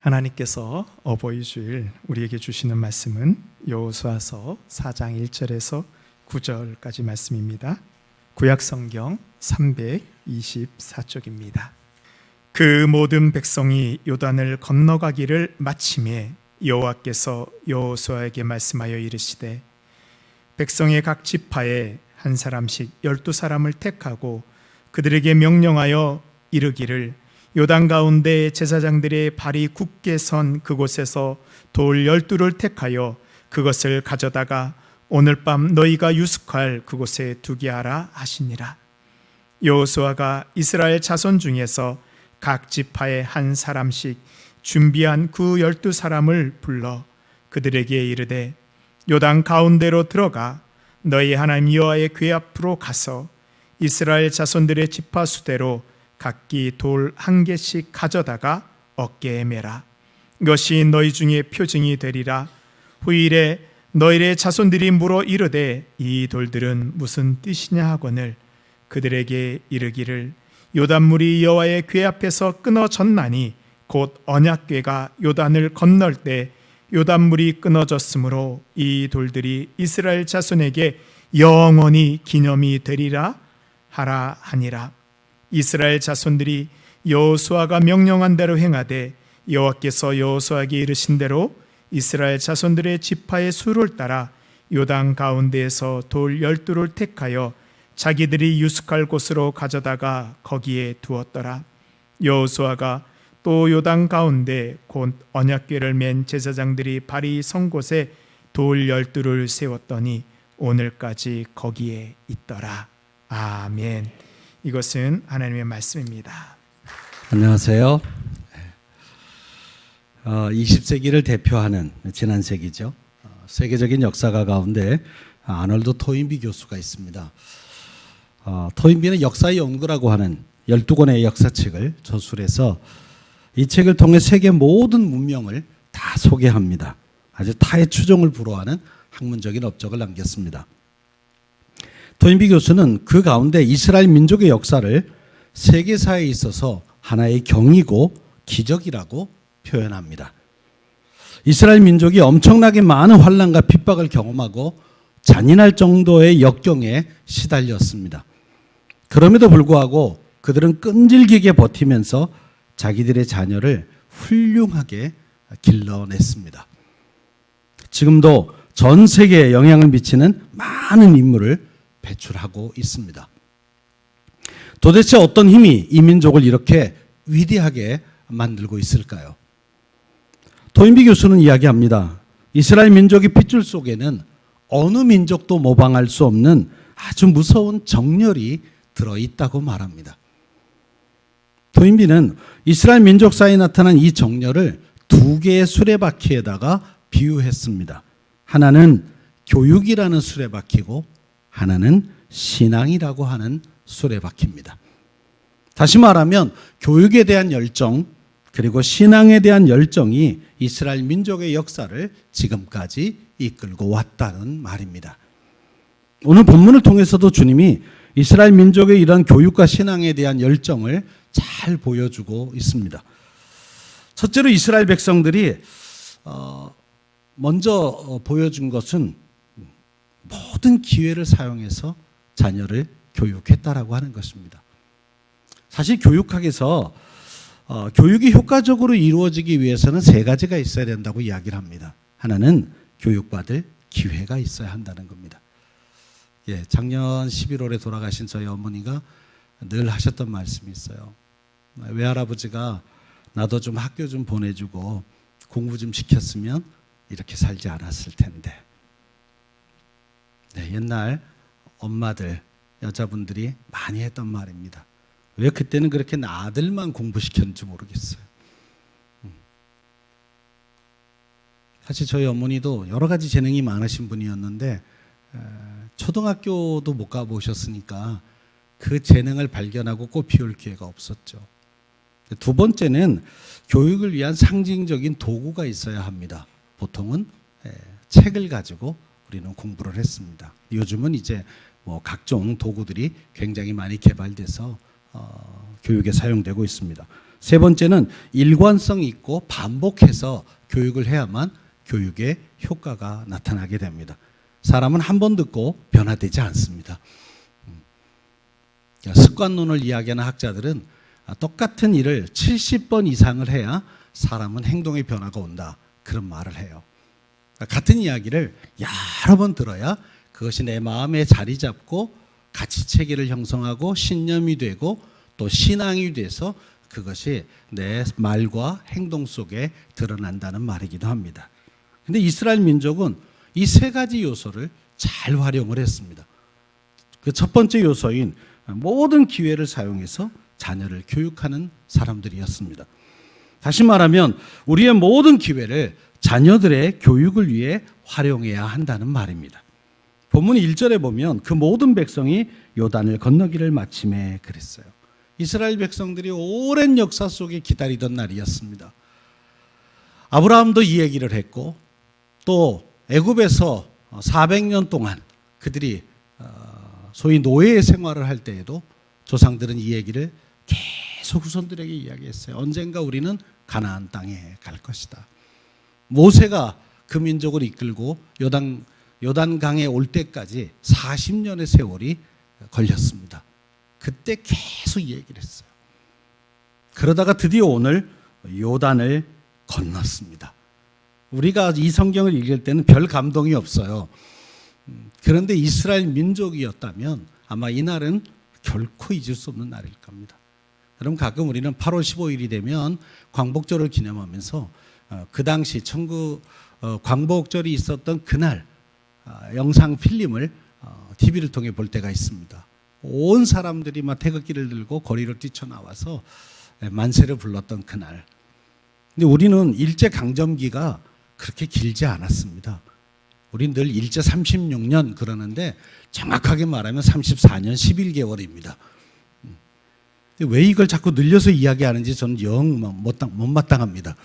하나님께서 어버이 주일 우리에게 주시는 말씀은 여호수아서 4장 1절에서 9절까지 말씀입니다. 구약 성경 324쪽입니다. 그 모든 백성이 요단을 건너가기를 마침에 여호와께서 여호수아에게 말씀하여 이르시되 백성의 각 지파에 한 사람씩 12사람을 택하고 그들에게 명령하여 이르기를 요단 가운데 제사장들의 발이 굳게 선 그곳에서 돌 12를 택하여 그것을 가져다가 오늘 밤 너희가 유숙할 그곳에 두게 하라 하시니라. 여호수아가 이스라엘 자손 중에서 각 지파에 한 사람씩 준비한 그 12사람을 불러 그들에게 이르되 요단 가운데로 들어가 너희 하나님 여호와의 궤 앞으로 가서 이스라엘 자손들의 지파 수대로 각기 돌 한 개씩 가져다가 어깨에 매라. 이것이 너희 중에 표징이 되리라. 후일에 너희의 자손들이 물어 이르되 이 돌들은 무슨 뜻이냐 하거늘 그들에게 이르기를 요단물이 여호와의 궤 앞에서 끊어졌나니 곧 언약궤가 요단을 건널 때 요단물이 끊어졌으므로 이 돌들이 이스라엘 자손에게 영원히 기념이 되리라 하라 하니라. 이스라엘 자손들이 여호수아가 명령한 대로 행하되 여호와께서 여호수아에게 이르신 대로 이스라엘 자손들의 지파의 수를 따라 요단 가운데에서 돌 12를 택하여 자기들이 유숙할 곳으로 가져다가 거기에 두었더라. 여호수아가 또 요단 가운데 곧 언약궤를 맨 제사장들이 발이 선 곳에 돌 12를 세웠더니 오늘까지 거기에 있더라. 아멘. 이것은 하나님의 말씀입니다. 안녕하세요. 20세기를 대표하는 지난 세기죠. 세계적인 역사가 가운데 아놀드 토인비 교수가 있습니다. 토인비는 역사의 연구라고 하는 12권의 역사책을 저술해서 이 책을 통해 세계 모든 문명을 다 소개합니다. 아주 타의 추종을 불허하는 학문적인 업적을 남겼습니다. 토인비 교수는 그 가운데 이스라엘 민족의 역사를 세계사에 있어서 하나의 경이고 기적이라고 표현합니다. 이스라엘 민족이 엄청나게 많은 환난과 핍박을 경험하고 잔인할 정도의 역경에 시달렸습니다. 그럼에도 불구하고 그들은 끈질기게 버티면서 자기들의 자녀를 훌륭하게 길러냈습니다. 지금도 전 세계에 영향을 미치는 많은 인물을 배출하고 있습니다. 도대체 어떤 힘이 이 민족을 이렇게 위대하게 만들고 있을까요? 토인비 교수는 이야기합니다. 이스라엘 민족의 핏줄 속에는 어느 민족도 모방할 수 없는 아주 무서운 정열이 들어있다고 말합니다. 토인비는 이스라엘 민족사에 나타난 이 정열을 두 개의 수레바퀴에다가 비유했습니다. 하나는 교육이라는 수레바퀴고 하나는 신앙이라고 하는 수레바퀴입니다. 다시 말하면 교육에 대한 열정 그리고 신앙에 대한 열정이 이스라엘 민족의 역사를 지금까지 이끌고 왔다는 말입니다. 오늘 본문을 통해서도 주님이 이스라엘 민족의 이런 교육과 신앙에 대한 열정을 잘 보여주고 있습니다. 첫째로 이스라엘 백성들이 먼저 보여준 것은 모든 기회를 사용해서 자녀를 교육했다라고 하는 것입니다. 사실 교육학에서 교육이 효과적으로 이루어지기 위해서는 세 가지가 있어야 된다고 이야기를 합니다. 하나는 교육받을 기회가 있어야 한다는 겁니다. 작년 11월에 돌아가신 저희 어머니가 늘 하셨던 말씀이 있어요. 외할아버지가 나도 좀 학교 좀 보내주고 공부 좀 시켰으면 이렇게 살지 않았을 텐데. 옛날 엄마들, 여자분들이 많이 했던 말입니다. 왜 그때는 그렇게 아들만 공부시켰는지 모르겠어요. 사실 저희 어머니도 여러 가지 재능이 많으신 분이었는데 초등학교도 못 가보셨으니까 그 재능을 발견하고 꽃피울 기회가 없었죠. 두 번째는 교육을 위한 상징적인 도구가 있어야 합니다. 보통은 책을 가지고 우리는 공부를 했습니다. 요즘은 이제 각종 도구들이 굉장히 많이 개발돼서 교육에 사용되고 있습니다. 세 번째는 일관성 있고 반복해서 교육을 해야만 교육의 효과가 나타나게 됩니다. 사람은 한 번 듣고 변화되지 않습니다. 습관론을 이야기하는 학자들은 똑같은 일을 70번 이상을 해야 사람은 행동의 변화가 온다, 그런 말을 해요. 같은 이야기를 여러 번 들어야 그것이 내 마음에 자리 잡고 가치체계를 형성하고 신념이 되고 또 신앙이 돼서 그것이 내 말과 행동 속에 드러난다는 말이기도 합니다. 근데 이스라엘 민족은 이 세 가지 요소를 잘 활용을 했습니다. 그 첫 번째 요소인 모든 기회를 사용해서 자녀를 교육하는 사람들이었습니다. 다시 말하면 우리의 모든 기회를 자녀들의 교육을 위해 활용해야 한다는 말입니다. 본문 1절에 보면 그 모든 백성이 요단을 건너기를 마침에 그랬어요. 이스라엘 백성들이 오랜 역사 속에 기다리던 날이었습니다. 아브라함도 이 얘기를 했고 또 애굽에서 400년 동안 그들이 소위 노예의 생활을 할 때에도 조상들은 이 얘기를 계속 후손들에게 이야기했어요. 언젠가 우리는 가나안 땅에 갈 것이다. 모세가 그 민족을 이끌고 요단강에 올 때까지 40년의 세월이 걸렸습니다. 그때 계속 이 얘기를 했어요. 그러다가 드디어 오늘 요단을 건넜습니다. 우리가 이 성경을 읽을 때는 별 감동이 없어요. 그런데 이스라엘 민족이었다면 아마 이날은 결코 잊을 수 없는 날일 겁니다. 여러분, 가끔 우리는 8월 15일이 되면 광복절을 기념하면서 그 당시 광복절이 있었던 그날 영상 필름을 TV를 통해 볼 때가 있습니다. 온 사람들이 막 태극기를 들고 거리로 뛰쳐나와서 만세를 불렀던 그날. 근데 우리는 일제 강점기가 그렇게 길지 않았습니다. 우리는 늘 일제 36년 그러는데 정확하게 말하면 34년 11개월입니다. 왜 이걸 자꾸 늘려서 이야기하는지 저는 영 못마땅합니다.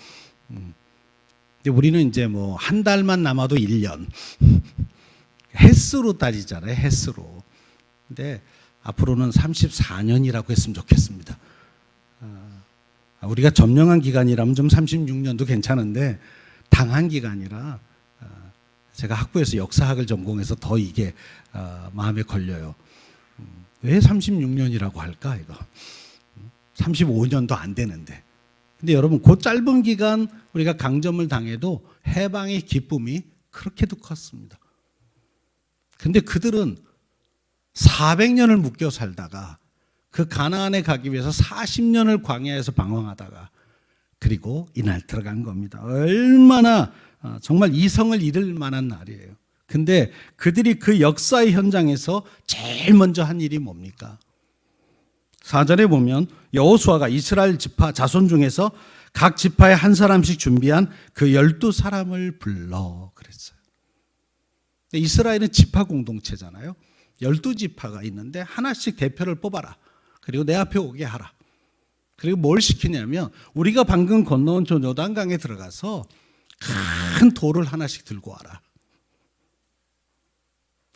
근데 우리는 이제 뭐 한 달만 남아도 1년. 횟수로 따지잖아요, 횟수로. 근데 앞으로는 34년이라고 했으면 좋겠습니다. 우리가 점령한 기간이라면 좀 36년도 괜찮은데 당한 기간이라 제가 학부에서 역사학을 전공해서 더 이게 마음에 걸려요. 왜 36년이라고 할까 이거. 35년도 안 되는데. 근데 여러분, 그 짧은 기간 우리가 강점을 당해도 해방의 기쁨이 그렇게도 컸습니다. 근데 그들은 400년을 묶여 살다가 그 가나안에 가기 위해서 40년을 광야에서 방황하다가 그리고 이날 들어간 겁니다. 얼마나 정말 이성을 잃을 만한 날이에요. 근데 그들이 그 역사의 현장에서 제일 먼저 한 일이 뭡니까? 4절에 보면 여호수아가 이스라엘 지파 자손 중에서 각 지파에 한 사람씩 준비한 그 12사람을 불러 그랬어요. 이스라엘은 지파 공동체잖아요. 12지파가 있는데 하나씩 대표를 뽑아라. 그리고 내 앞에 오게 하라. 그리고 뭘 시키냐면 우리가 방금 건너온 저 요단강에 들어가서 큰 돌을 하나씩 들고 와라.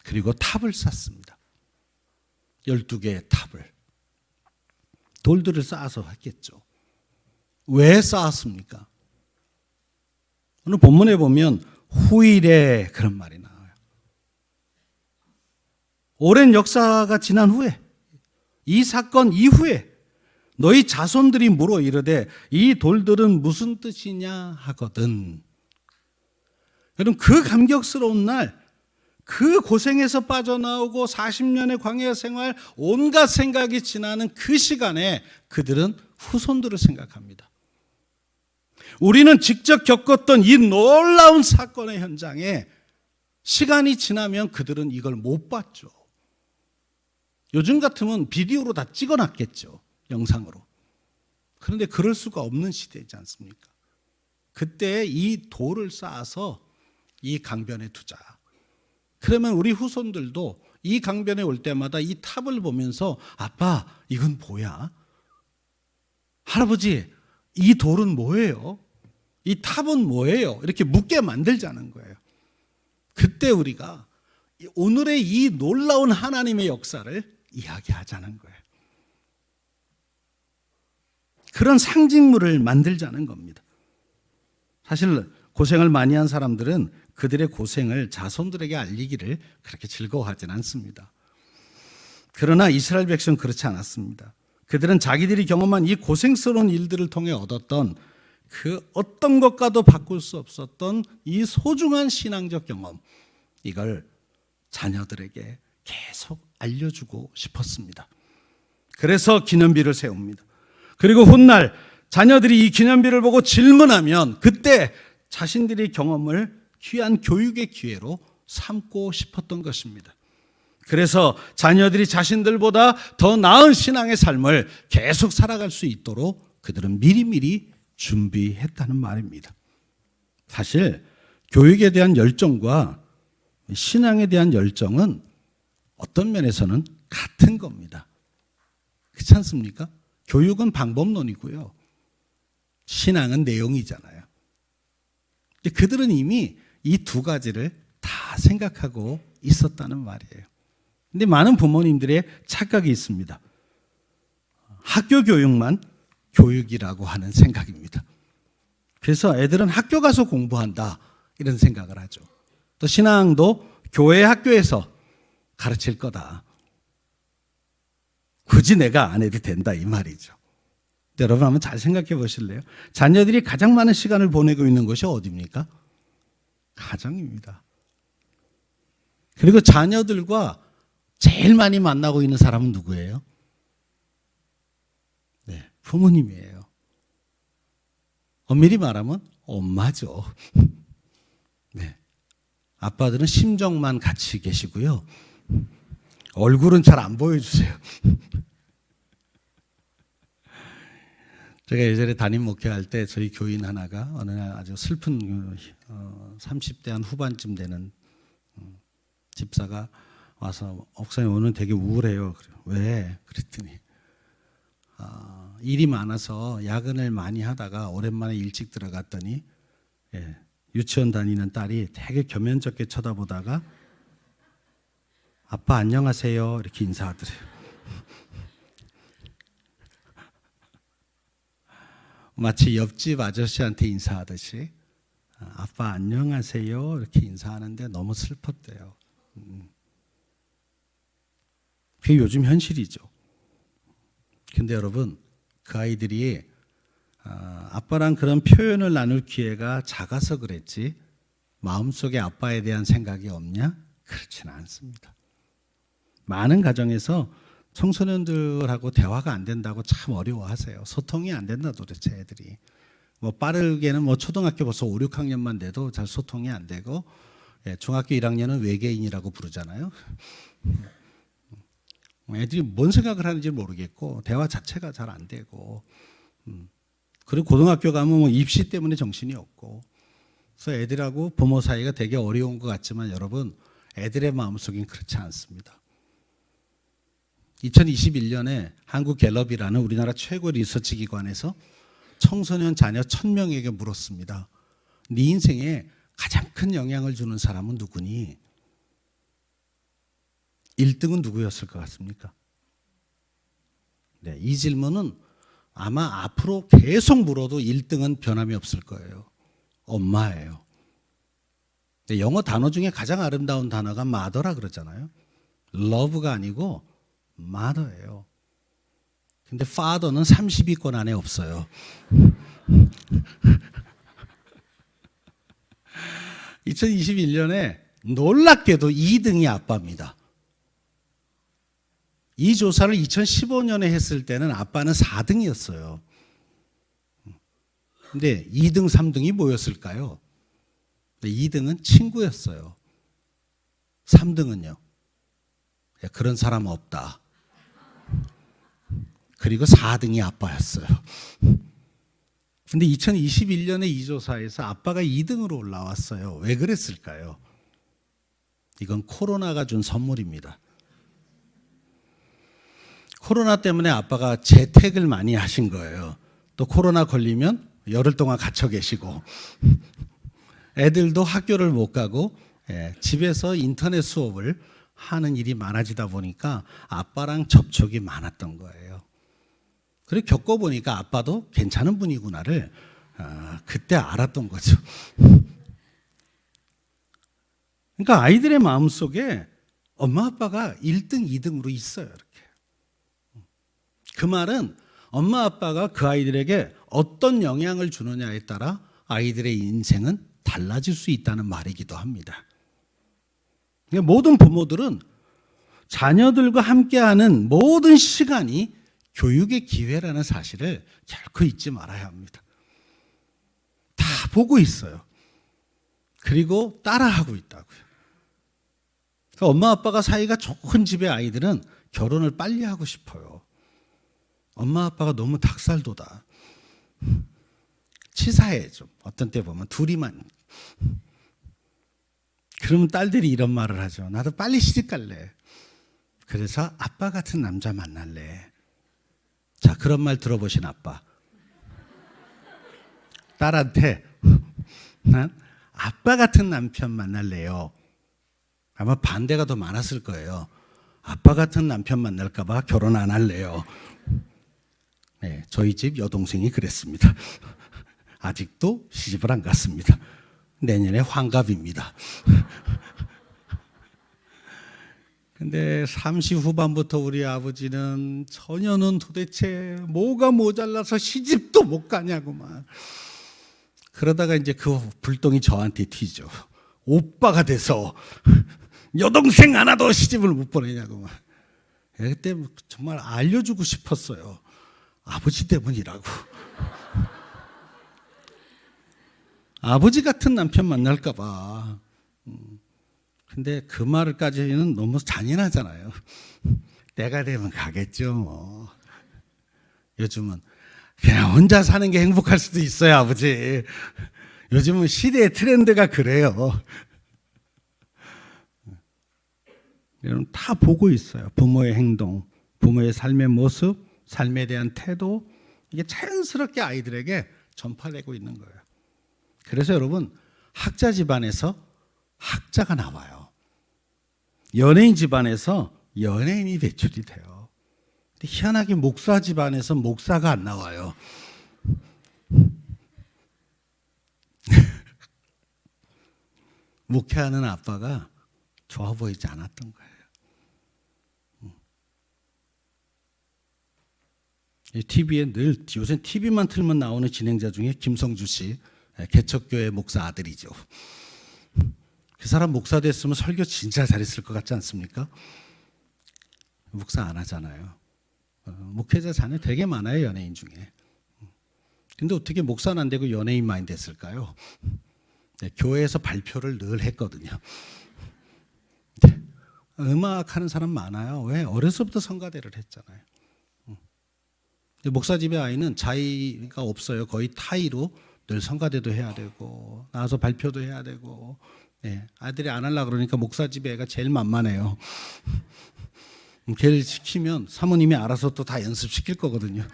그리고 탑을 쌓습니다. 12개의 탑을. 돌들을 쌓아서 했겠죠. 왜 쌓았습니까? 오늘 본문에 보면 후일에 그런 말이 나와요. 오랜 역사가 지난 후에 이 사건 이후에 너희 자손들이 물어 이르되 이 돌들은 무슨 뜻이냐 하거든. 여러분, 그 감격스러운 날, 그 고생에서 빠져나오고 40년의 광야 생활, 온갖 생각이 지나는 그 시간에 그들은 후손들을 생각합니다. 우리는 직접 겪었던 이 놀라운 사건의 현장에 시간이 지나면 그들은 이걸 못 봤죠. 요즘 같으면 비디오로 다 찍어놨겠죠. 영상으로. 그런데 그럴 수가 없는 시대이지 않습니까? 그때 이 돌을 쌓아서 이 강변에 두자. 그러면 우리 후손들도 이 강변에 올 때마다 이 탑을 보면서 아빠, 이건 뭐야? 할아버지, 이 돌은 뭐예요? 이 탑은 뭐예요? 이렇게 묻게 만들자는 거예요. 그때 우리가 오늘의 이 놀라운 하나님의 역사를 이야기하자는 거예요. 그런 상징물을 만들자는 겁니다. 사실 고생을 많이 한 사람들은 그들의 고생을 자손들에게 알리기를 그렇게 즐거워하지는 않습니다. 그러나 이스라엘 백성은 그렇지 않았습니다. 그들은 자기들이 경험한 이 고생스러운 일들을 통해 얻었던 그 어떤 것과도 바꿀 수 없었던 이 소중한 신앙적 경험, 이걸 자녀들에게 계속 알려주고 싶었습니다. 그래서 기념비를 세웁니다. 그리고 훗날 자녀들이 이 기념비를 보고 질문하면 그때 자신들의 경험을 귀한 교육의 기회로 삼고 싶었던 것입니다. 그래서 자녀들이 자신들보다 더 나은 신앙의 삶을 계속 살아갈 수 있도록 그들은 미리미리 준비했다는 말입니다. 사실 교육에 대한 열정과 신앙에 대한 열정은 어떤 면에서는 같은 겁니다. 그렇지 않습니까? 교육은 방법론이고요. 신앙은 내용이잖아요. 그들은 이미 이 두 가지를 다 생각하고 있었다는 말이에요. 근데 많은 부모님들의 착각이 있습니다. 학교 교육만 교육이라고 하는 생각입니다. 그래서 애들은 학교 가서 공부한다 이런 생각을 하죠. 또 신앙도 교회 학교에서 가르칠 거다. 굳이 내가 안 해도 된다 이 말이죠. 여러분 한번 잘 생각해 보실래요? 자녀들이 가장 많은 시간을 보내고 있는 곳이 어디입니까? 가정입니다. 그리고 자녀들과 제일 많이 만나고 있는 사람은 누구예요? 네, 부모님이에요. 엄밀히 말하면 엄마죠. 네, 아빠들은 심정만 같이 계시고요. 얼굴은 잘 안 보여주세요. 제가 예전에 담임 목회할 때 저희 교인 하나가 어느 날 아주 슬픈 30대 한 후반쯤 되는 집사가 와서 목사님 오늘 되게 우울해요. 왜? 그랬더니 일이 많아서 야근을 많이 하다가 오랜만에 일찍 들어갔더니 유치원 다니는 딸이 되게 겸연쩍게 쳐다보다가 아빠 안녕하세요 이렇게 인사하더래요. 마치 옆집 아저씨한테 인사하듯이 아빠 안녕하세요 이렇게 인사하는데 너무 슬펐대요. 그게 요즘 현실이죠. 근데 여러분 그 아이들이 아빠랑 그런 표현을 나눌 기회가 작아서 그랬지 마음속에 아빠에 대한 생각이 없냐? 그렇지는 않습니다. 많은 가정에서 청소년들하고 대화가 안 된다고 참 어려워하세요. 소통이 안 된다 도대체 애들이. 빠르게는 초등학교 벌써 5, 6학년만 돼도 잘 소통이 안 되고 중학교 1학년은 외계인이라고 부르잖아요. 애들이 뭔 생각을 하는지 모르겠고 대화 자체가 잘 안 되고 그리고 고등학교 가면 입시 때문에 정신이 없고 그래서 애들하고 부모 사이가 되게 어려운 것 같지만 여러분 애들의 마음속엔 그렇지 않습니다. 2021년에 한국갤럽이라는 우리나라 최고 리서치 기관에서 청소년 자녀 1000명에게 물었습니다. 네 인생에 가장 큰 영향을 주는 사람은 누구니? 1등은 누구였을 것 같습니까? 네, 이 질문은 아마 앞으로 계속 물어도 1등은 변함이 없을 거예요. 엄마예요. 영어 단어 중에 가장 아름다운 단어가 mother라 그러잖아요. love가 아니고 mother예요. 근데 father는 30위권 안에 없어요. 2021년에 놀랍게도 2등이 아빠입니다. 이 조사를 2015년에 했을 때는 아빠는 4등이었어요. 근데 2등, 3등이 뭐였을까요? 2등은 친구였어요. 3등은요? 그런 사람 없다. 그리고 4등이 아빠였어요. 근데 2021년에 이 조사에서 아빠가 2등으로 올라왔어요. 왜 그랬을까요? 이건 코로나가 준 선물입니다. 코로나 때문에 아빠가 재택을 많이 하신 거예요. 또 코로나 걸리면 열흘 동안 갇혀 계시고 애들도 학교를 못 가고 집에서 인터넷 수업을 하는 일이 많아지다 보니까 아빠랑 접촉이 많았던 거예요. 그리고 겪어보니까 아빠도 괜찮은 분이구나를 그때 알았던 거죠. 그러니까 아이들의 마음속에 엄마 아빠가 1등, 2등으로 있어요. 이렇게. 그 말은 엄마 아빠가 그 아이들에게 어떤 영향을 주느냐에 따라 아이들의 인생은 달라질 수 있다는 말이기도 합니다. 모든 부모들은 자녀들과 함께하는 모든 시간이 교육의 기회라는 사실을 결코 잊지 말아야 합니다. 다 보고 있어요. 그리고 따라하고 있다고요. 그러니까 엄마 아빠가 사이가 좋은 집의 아이들은 결혼을 빨리 하고 싶어요. 엄마 아빠가 너무 닭살도다. 치사해 좀. 어떤 때 보면 둘이만. 그러면 딸들이 이런 말을 하죠. 나도 빨리 시집 갈래. 그래서 아빠 같은 남자 만날래. 자, 그런 말 들어보신 아빠. 딸한테 난 아빠 같은 남편 만날래요. 아마 반대가 더 많았을 거예요. 아빠 같은 남편 만날까 봐 결혼 안 할래요. 네, 저희 집 여동생이 그랬습니다. 아직도 시집을 안 갔습니다. 내년에 환갑입니다. 근데 30 후반부터 우리 아버지는 처녀는 도대체 뭐가 모자라서 시집도 못 가냐고만. 그러다가 이제 그 불똥이 저한테 튀죠. 오빠가 돼서 여동생 하나도 시집을 못 보내냐고만. 그때 정말 알려주고 싶었어요. 아버지 때문이라고. 아버지 같은 남편 만날까 봐. 근데 그 말까지는 너무 잔인하잖아요. 때가 되면 가겠죠 뭐. 요즘은 그냥 혼자 사는 게 행복할 수도 있어요 아버지. 요즘은 시대의 트렌드가 그래요. 여러분 다 보고 있어요. 부모의 행동, 부모의 삶의 모습, 삶에 대한 태도, 이게 자연스럽게 아이들에게 전파되고 있는 거예요. 그래서 여러분 학자 집안에서 학자가 나와요. 연예인 집안에서 연예인이 배출이 돼요. 근데 희한하게 목사 집안에서 목사가 안 나와요. 목회하는 아빠가 좋아 보이지 않았던 거예요. TV에 늘 요새 TV만 틀면 나오는 진행자 중에 김성주 씨, 개척교회 목사 아들이죠. 그 사람 목사 됐으면 설교 진짜 잘했을 것 같지 않습니까? 목사 안 하잖아요. 목회자 자녀 되게 많아요 연예인 중에. 근데 어떻게 목사는 안 되고 연예인만 됐을까요? 네, 교회에서 발표를 늘 했거든요. 네, 음악하는 사람 많아요. 왜? 어려서부터 성가대를 했잖아요. 목사 집의 아이는 자의가 없어요. 거의 타의로 늘 성가대도 해야 되고 나와서 발표도 해야 되고. 네, 아들이 안 하려고 그러니까 목사 집의 애가 제일 만만해요. 걔를 시키면 사모님이 알아서 또 다 연습시킬 거거든요.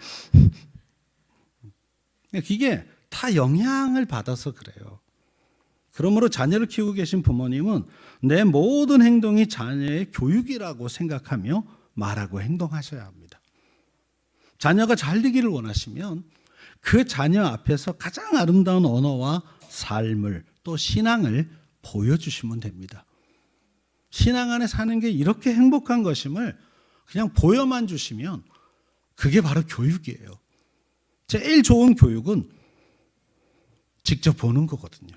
이게 다 영향을 받아서 그래요. 그러므로 자녀를 키우고 계신 부모님은 내 모든 행동이 자녀의 교육이라고 생각하며 말하고 행동하셔야 합니다. 자녀가 잘 되기를 원하시면 그 자녀 앞에서 가장 아름다운 언어와 삶을 또 신앙을 보여주시면 됩니다. 신앙 안에 사는 게 이렇게 행복한 것임을 그냥 보여만 주시면 그게 바로 교육이에요. 제일 좋은 교육은 직접 보는 거거든요.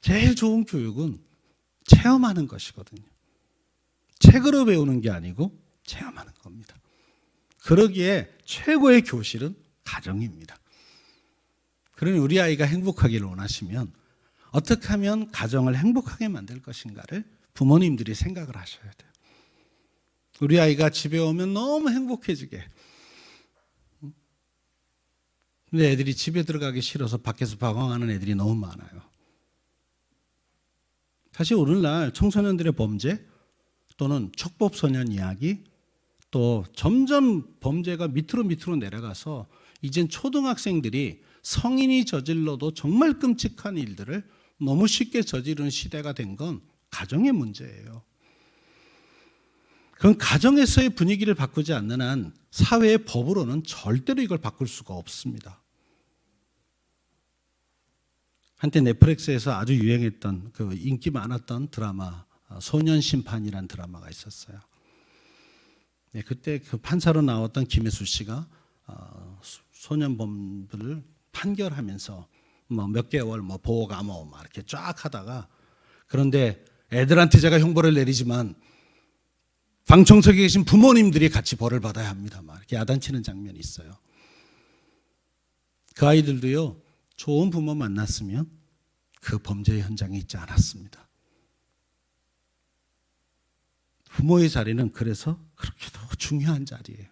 제일 좋은 교육은 체험하는 것이거든요. 책으로 배우는 게 아니고 체험하는 겁니다. 그러기에 최고의 교실은 가정입니다. 그러니 우리 아이가 행복하기를 원하시면 어떻게 하면 가정을 행복하게 만들 것인가를 부모님들이 생각을 하셔야 돼요. 우리 아이가 집에 오면 너무 행복해지게. 근데 애들이 집에 들어가기 싫어서 밖에서 방황하는 애들이 너무 많아요. 사실 오늘날 청소년들의 범죄 또는 촉법소년 이야기 또 점점 범죄가 밑으로 내려가서 이젠 초등학생들이 성인이 저질러도 정말 끔찍한 일들을 너무 쉽게 저지르는 시대가 된 건 가정의 문제예요. 그건 가정에서의 분위기를 바꾸지 않는 한 사회의 법으로는 절대로 이걸 바꿀 수가 없습니다. 한때 넷플릭스에서 아주 유행했던 그 인기 많았던 드라마 소년심판이라는 드라마가 있었어요. 네, 그때 그 판사로 나왔던 김혜수 씨가 소년범들을 판결하면서 뭐 몇 개월 뭐 보호 감호 막 이렇게 쫙 하다가, 그런데 애들한테 제가 형벌을 내리지만 방청석에 계신 부모님들이 같이 벌을 받아야 합니다. 막 이렇게 야단치는 장면이 있어요. 그 아이들도요, 좋은 부모 만났으면 그 범죄 현장에 있지 않았습니다. 부모의 자리는 그래서 그렇게도 중요한 자리예요.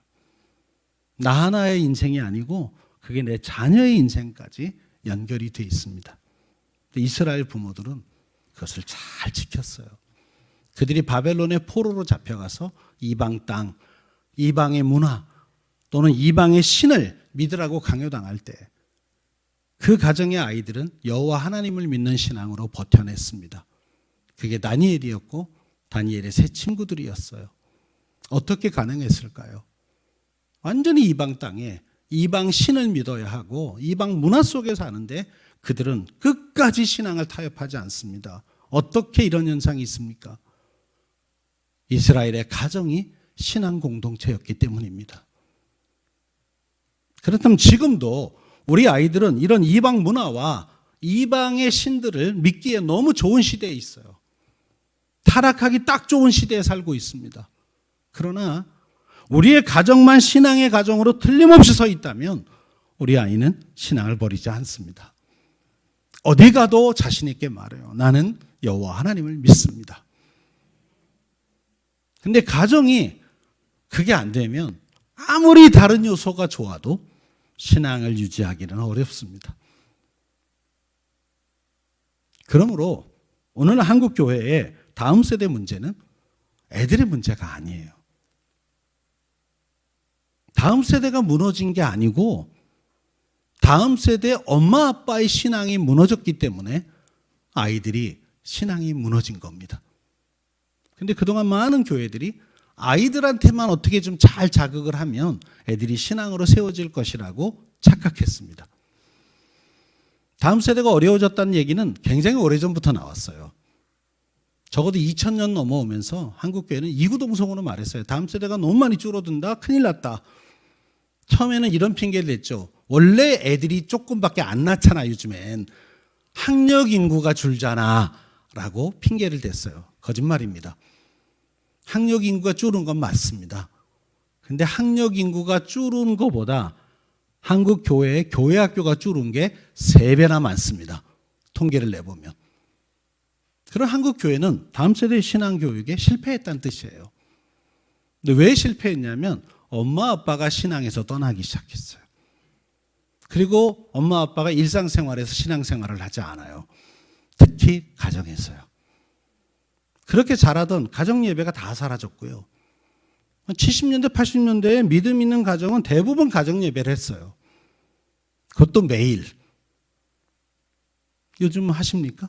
나 하나의 인생이 아니고 그게 내 자녀의 인생까지 연결이 돼 있습니다. 이스라엘 부모들은 그것을 잘 지켰어요. 그들이 바벨론의 포로로 잡혀가서 이방 땅, 이방의 문화 또는 이방의 신을 믿으라고 강요당할 때 그 가정의 아이들은 여호와 하나님을 믿는 신앙으로 버텨냈습니다. 그게 다니엘이었고 다니엘의 세 친구들이었어요. 어떻게 가능했을까요? 완전히 이방 땅에 이방 신을 믿어야 하고 이방 문화 속에 사는데 그들은 끝까지 신앙을 타협하지 않습니다. 어떻게 이런 현상이 있습니까? 이스라엘의 가정이 신앙 공동체였기 때문입니다. 그렇다면 지금도 우리 아이들은 이런 이방 문화와 이방의 신들을 믿기에 너무 좋은 시대에 있어요. 타락하기 딱 좋은 시대에 살고 있습니다. 그러나 우리의 가정만 신앙의 가정으로 틀림없이 서 있다면 우리 아이는 신앙을 버리지 않습니다. 어디 가도 자신 있게 말해요. 나는 여호와 하나님을 믿습니다. 근데 가정이 그게 안 되면 아무리 다른 요소가 좋아도 신앙을 유지하기는 어렵습니다. 그러므로 오늘 한국 교회의 다음 세대 문제는 애들의 문제가 아니에요. 다음 세대가 무너진 게 아니고 다음 세대 엄마 아빠의 신앙이 무너졌기 때문에 아이들이 신앙이 무너진 겁니다. 근데 그동안 많은 교회들이 아이들한테만 어떻게 좀 잘 자극을 하면 애들이 신앙으로 세워질 것이라고 착각했습니다. 다음 세대가 어려워졌다는 얘기는 굉장히 오래전부터 나왔어요. 적어도 2000년 넘어오면서 한국교회는 이구동성으로 말했어요. 다음 세대가 너무 많이 줄어든다. 큰일 났다. 처음에는 이런 핑계를 냈죠. 원래 애들이 조금밖에 안 낳잖아 요즘엔. 학력 인구가 줄잖아 라고 핑계를 댔어요. 거짓말입니다. 학력 인구가 줄은 건 맞습니다. 근데 학력 인구가 줄은 것보다 한국 교회의 교회 학교가 줄은 게 3배나 많습니다. 통계를 내보면. 그런 한국 교회는 다음 세대 신앙 교육에 실패했다는 뜻이에요. 근데 왜 실패했냐면 엄마 아빠가 신앙에서 떠나기 시작했어요. 그리고 엄마 아빠가 일상생활에서 신앙생활을 하지 않아요. 특히 가정에서요. 그렇게 자라던 가정예배가 다 사라졌고요. 70년대, 80년대에 믿음 있는 가정은 대부분 가정예배를 했어요. 그것도 매일. 요즘 하십니까?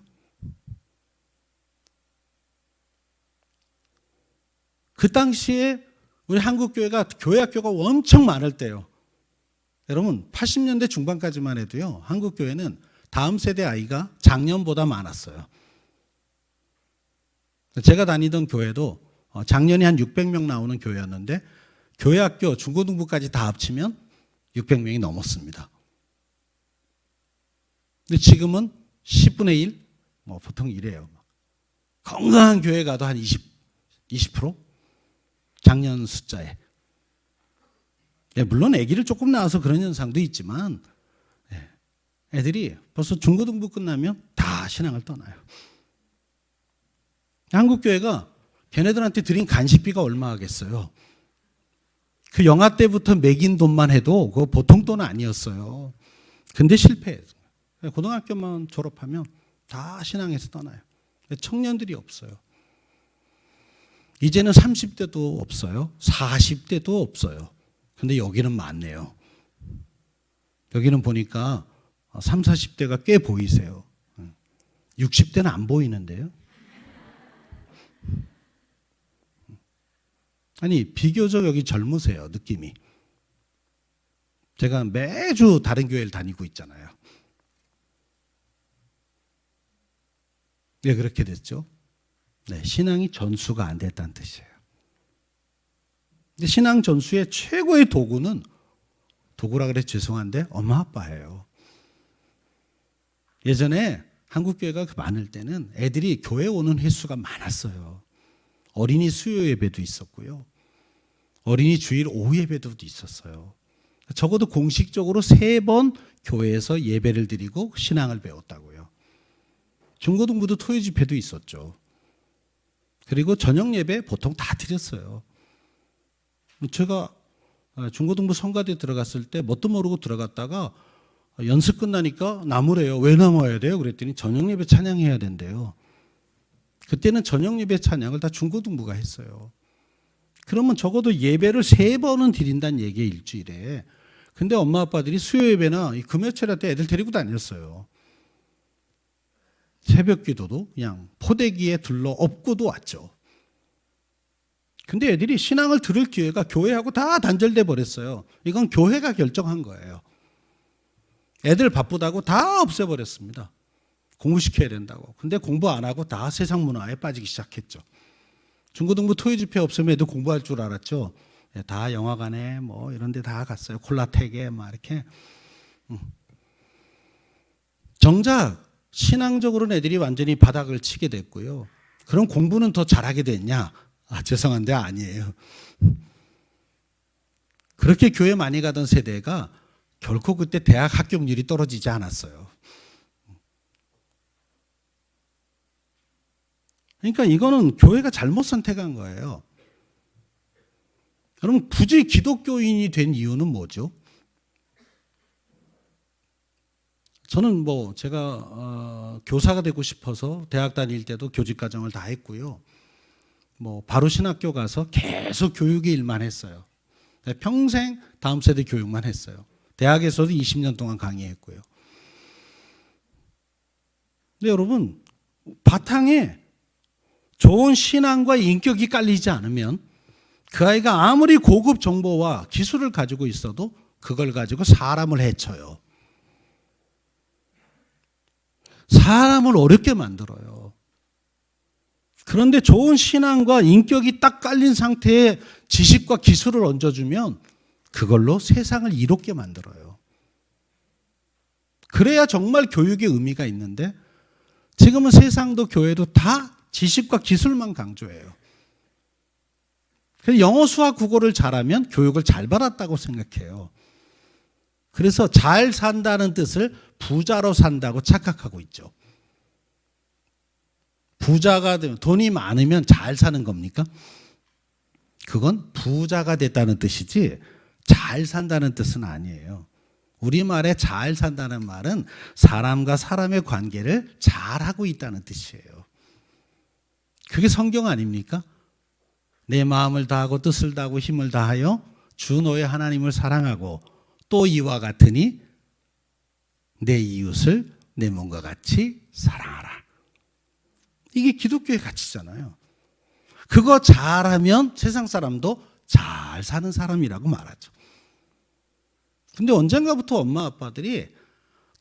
그 당시에 우리 한국교회가 교회 학교가 엄청 많을 때요. 여러분 80년대 중반까지만 해도요. 한국교회는 다음 세대 아이가 작년보다 많았어요. 제가 다니던 교회도 작년에 한 600명 나오는 교회였는데 교회 학교 중고등부까지 다 합치면 600명이 넘었습니다. 근데 지금은 10분의 1? 뭐 보통 이래요. 건강한 교회 가도 한 20%? 작년 숫자에. 네, 물론 아기를 조금 낳아서 그런 현상도 있지만 애들이 벌써 중고등부 끝나면 다 신앙을 떠나요. 한국교회가 걔네들한테 드린 간식비가 얼마 하겠어요. 그 영아 때부터 매긴 돈만 해도 그거 보통 돈 아니었어요. 근데 실패해요. 고등학교만 졸업하면 다 신앙에서 떠나요. 청년들이 없어요. 이제는 30대도 없어요. 40대도 없어요. 근데 여기는 많네요. 여기는 보니까 30, 40대가 꽤 보이세요. 60대는 안 보이는데요. 아니, 비교적 여기 젊으세요, 느낌이. 제가 매주 다른 교회를 다니고 있잖아요. 왜 그렇게 됐죠? 네, 신앙이 전수가 안 됐다는 뜻이에요. 근데 신앙 전수의 최고의 도구라 그래 죄송한데 엄마 아빠예요. 예전에 한국교회가 많을 때는 애들이 교회 오는 횟수가 많았어요. 어린이 수요 예배도 있었고요. 어린이 주일 오후 예배도 있었어요. 적어도 공식적으로 3번 교회에서 예배를 드리고 신앙을 배웠다고요. 중고등부도 토요 집회도 있었죠. 그리고 저녁 예배 보통 다 드렸어요. 제가 중고등부 성가대 들어갔을 때 뭣도 모르고 들어갔다가 연습 끝나니까 나무래요. 왜 나와야 돼요? 그랬더니 저녁 예배 찬양해야 된대요. 그때는 저녁 예배 찬양을 다 중고등부가 했어요. 그러면 적어도 예배를 3번은 드린다는 얘기에 일주일에. 근데 엄마 아빠들이 수요 예배나 금요철 때 애들 데리고 다녔어요. 새벽 기도도 그냥 포대기에 둘러 엎고도 왔죠. 근데 애들이 신앙을 들을 기회가 교회하고 다 단절돼 버렸어요. 이건 교회가 결정한 거예요. 애들 바쁘다고 다 없애버렸습니다. 공부시켜야 된다고. 근데 공부 안 하고 다 세상 문화에 빠지기 시작했죠. 중고등부 토요 집회 없으면 애들 공부할 줄 알았죠. 다 영화관에 뭐 이런 데 다 갔어요. 콜라텍에 막 이렇게. 정작 신앙적으로는 애들이 완전히 바닥을 치게 됐고요. 그럼 공부는 더 잘하게 됐냐? 죄송한데 아니에요. 그렇게 교회 많이 가던 세대가 결코 그때 대학 합격률이 떨어지지 않았어요. 그러니까 이거는 교회가 잘못 선택한 거예요. 그럼 굳이 기독교인이 된 이유는 뭐죠? 저는 제가 교사가 되고 싶어서 대학 다닐 때도 교직 과정을 다 했고요. 바로 신학교 가서 계속 교육의 일만 했어요. 평생 다음 세대 교육만 했어요. 대학에서도 20년 동안 강의했고요. 근데 여러분, 바탕에 좋은 신앙과 인격이 깔리지 않으면 그 아이가 아무리 고급 정보와 기술을 가지고 있어도 그걸 가지고 사람을 해쳐요. 사람을 어렵게 만들어요. 그런데 좋은 신앙과 인격이 딱 깔린 상태에 지식과 기술을 얹어주면 그걸로 세상을 이롭게 만들어요. 그래야 정말 교육의 의미가 있는데 지금은 세상도 교회도 다 지식과 기술만 강조해요. 그래서 영어, 수학, 국어를 잘하면 교육을 잘 받았다고 생각해요. 그래서 잘 산다는 뜻을 부자로 산다고 착각하고 있죠. 부자가 되면 돈이 많으면 잘 사는 겁니까? 그건 부자가 됐다는 뜻이지 잘 산다는 뜻은 아니에요. 우리말에 잘 산다는 말은 사람과 사람의 관계를 잘하고 있다는 뜻이에요. 그게 성경 아닙니까? 내 마음을 다하고 뜻을 다하고 힘을 다하여 주 너의 하나님을 사랑하고 또 이와 같으니 내 이웃을 내 몸과 같이 사랑하라. 이게 기독교의 가치잖아요. 그거 잘하면 세상 사람도 잘 사는 사람이라고 말하죠. 근데 언젠가부터 엄마 아빠들이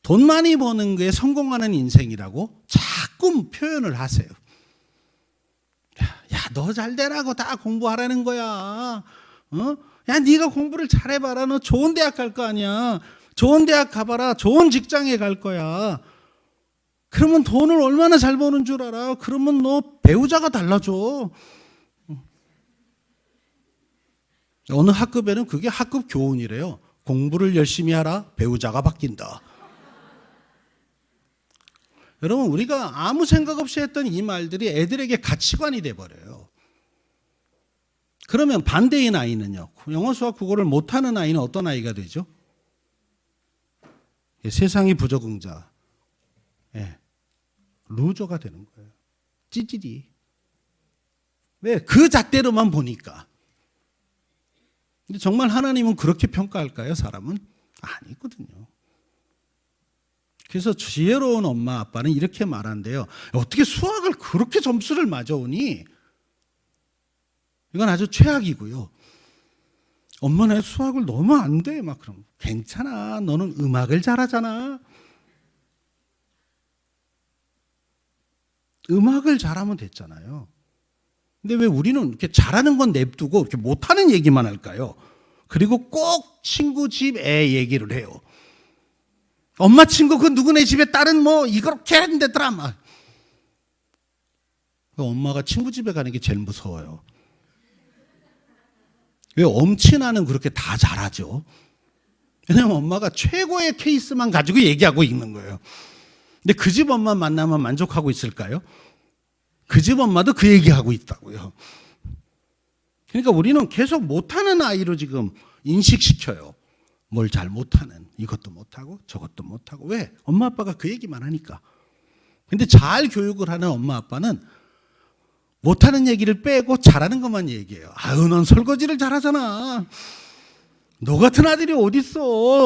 돈 많이 버는 게 성공하는 인생이라고 자꾸 표현을 하세요. 야, 너 잘 되라고 다 공부하라는 거야. 야, 네가 공부를 잘해봐라. 너 좋은 대학 갈 거 아니야. 좋은 대학 가봐라. 좋은 직장에 갈 거야. 그러면 돈을 얼마나 잘 버는 줄 알아. 그러면 너 배우자가 달라져. 어느 학급에는 그게 학급 교훈이래요. 공부를 열심히 하라. 배우자가 바뀐다. 여러분, 우리가 아무 생각 없이 했던 이 말들이 애들에게 가치관이 돼버려요. 그러면 반대인 아이는요. 영어, 수학, 국어를 못하는 아이는 어떤 아이가 되죠? 세상이 부적응자. 루저가 되는 거예요. 찌질이. 왜? 그 잣대로만 보니까. 근데 정말 하나님은 그렇게 평가할까요? 사람은? 아니거든요. 그래서 지혜로운 엄마 아빠는 이렇게 말한대요. 어떻게 수학을 그렇게 점수를 맞아오니? 이건 아주 최악이고요. 엄마 내 수학을 너무 안 돼. 막 그럼 괜찮아. 너는 음악을 잘하잖아. 음악을 잘하면 됐잖아요. 근데 왜 우리는 이렇게 잘하는 건 냅두고 이렇게 못하는 얘기만 할까요? 그리고 꼭 친구 집 애 얘기를 해요. 엄마 친구 그 누구네 집에 딸은 뭐 이렇게 했는데더라 막. 엄마가 친구 집에 가는 게 제일 무서워요. 왜 엄친아는 그렇게 다 잘하죠? 왜냐면 엄마가 최고의 케이스만 가지고 얘기하고 있는 거예요. 근데 그 집 엄마 만나면 만족하고 있을까요? 그 집 엄마도 그 얘기하고 있다고요. 그러니까 우리는 계속 못하는 아이로 지금 인식시켜요. 뭘 잘 못하는, 이것도 못하고 저것도 못하고. 왜? 엄마 아빠가 그 얘기만 하니까. 근데 잘 교육을 하는 엄마 아빠는 못하는 얘기를 빼고 잘하는 것만 얘기해요. 아유, 넌 설거지를 잘하잖아. 너 같은 아들이 어딨어.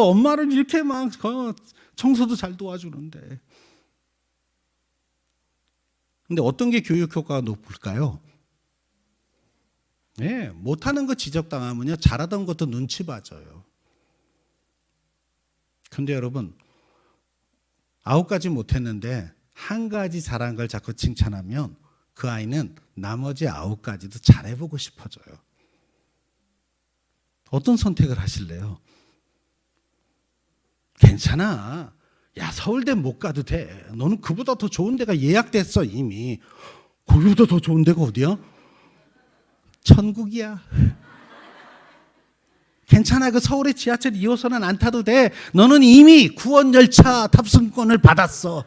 엄마를 이렇게 막 청소도 잘 도와주는데. 근데 어떤 게 교육 효과가 높을까요? 네, 못하는 거 지적당하면요, 잘하던 것도 눈치 봐져요. 근데 여러분, 9가지 못했는데 1가지 잘한 걸 자꾸 칭찬하면 그 아이는 나머지 9가지도 잘해보고 싶어져요. 어떤 선택을 하실래요? 괜찮아. 야, 서울대 못 가도 돼. 너는 그보다 더 좋은 데가 예약됐어 이미. 거기보다 더 좋은 데가 어디야? 천국이야. 괜찮아. 그 서울의 지하철 2호선은 안 타도 돼. 너는 이미 구원열차 탑승권을 받았어.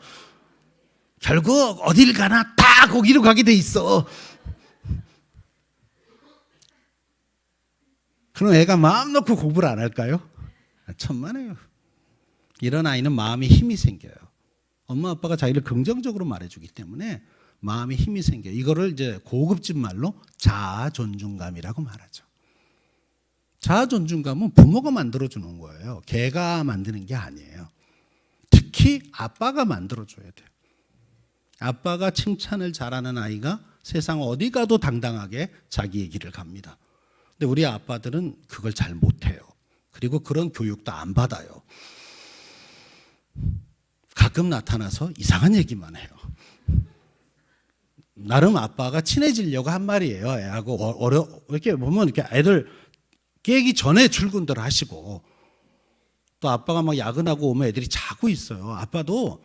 결국 어딜 가나 다 거기로 가게 돼 있어. 그럼 애가 마음 놓고 공부를 안 할까요? 천만에요. 이런 아이는 마음에 힘이 생겨요. 엄마 아빠가 자기를 긍정적으로 말해주기 때문에 마음에 힘이 생겨요. 이거를 이제 고급진 말로 자아 존중감이라고 말하죠. 자아 존중감은 부모가 만들어주는 거예요. 걔가 만드는 게 아니에요. 특히 아빠가 만들어줘야 돼요. 아빠가 칭찬을 잘하는 아이가 세상 어디 가도 당당하게 자기의 길을 갑니다. 근데 우리 아빠들은 그걸 잘 못해요. 그리고 그런 교육도 안 받아요. 가끔 나타나서 이상한 얘기만 해요. 나름 아빠가 친해지려고 한 말이에요. 애하고 이렇게 보면 이렇게 애들 깨기 전에 출근들 하시고, 또 아빠가 막 야근하고 오면 애들이 자고 있어요. 아빠도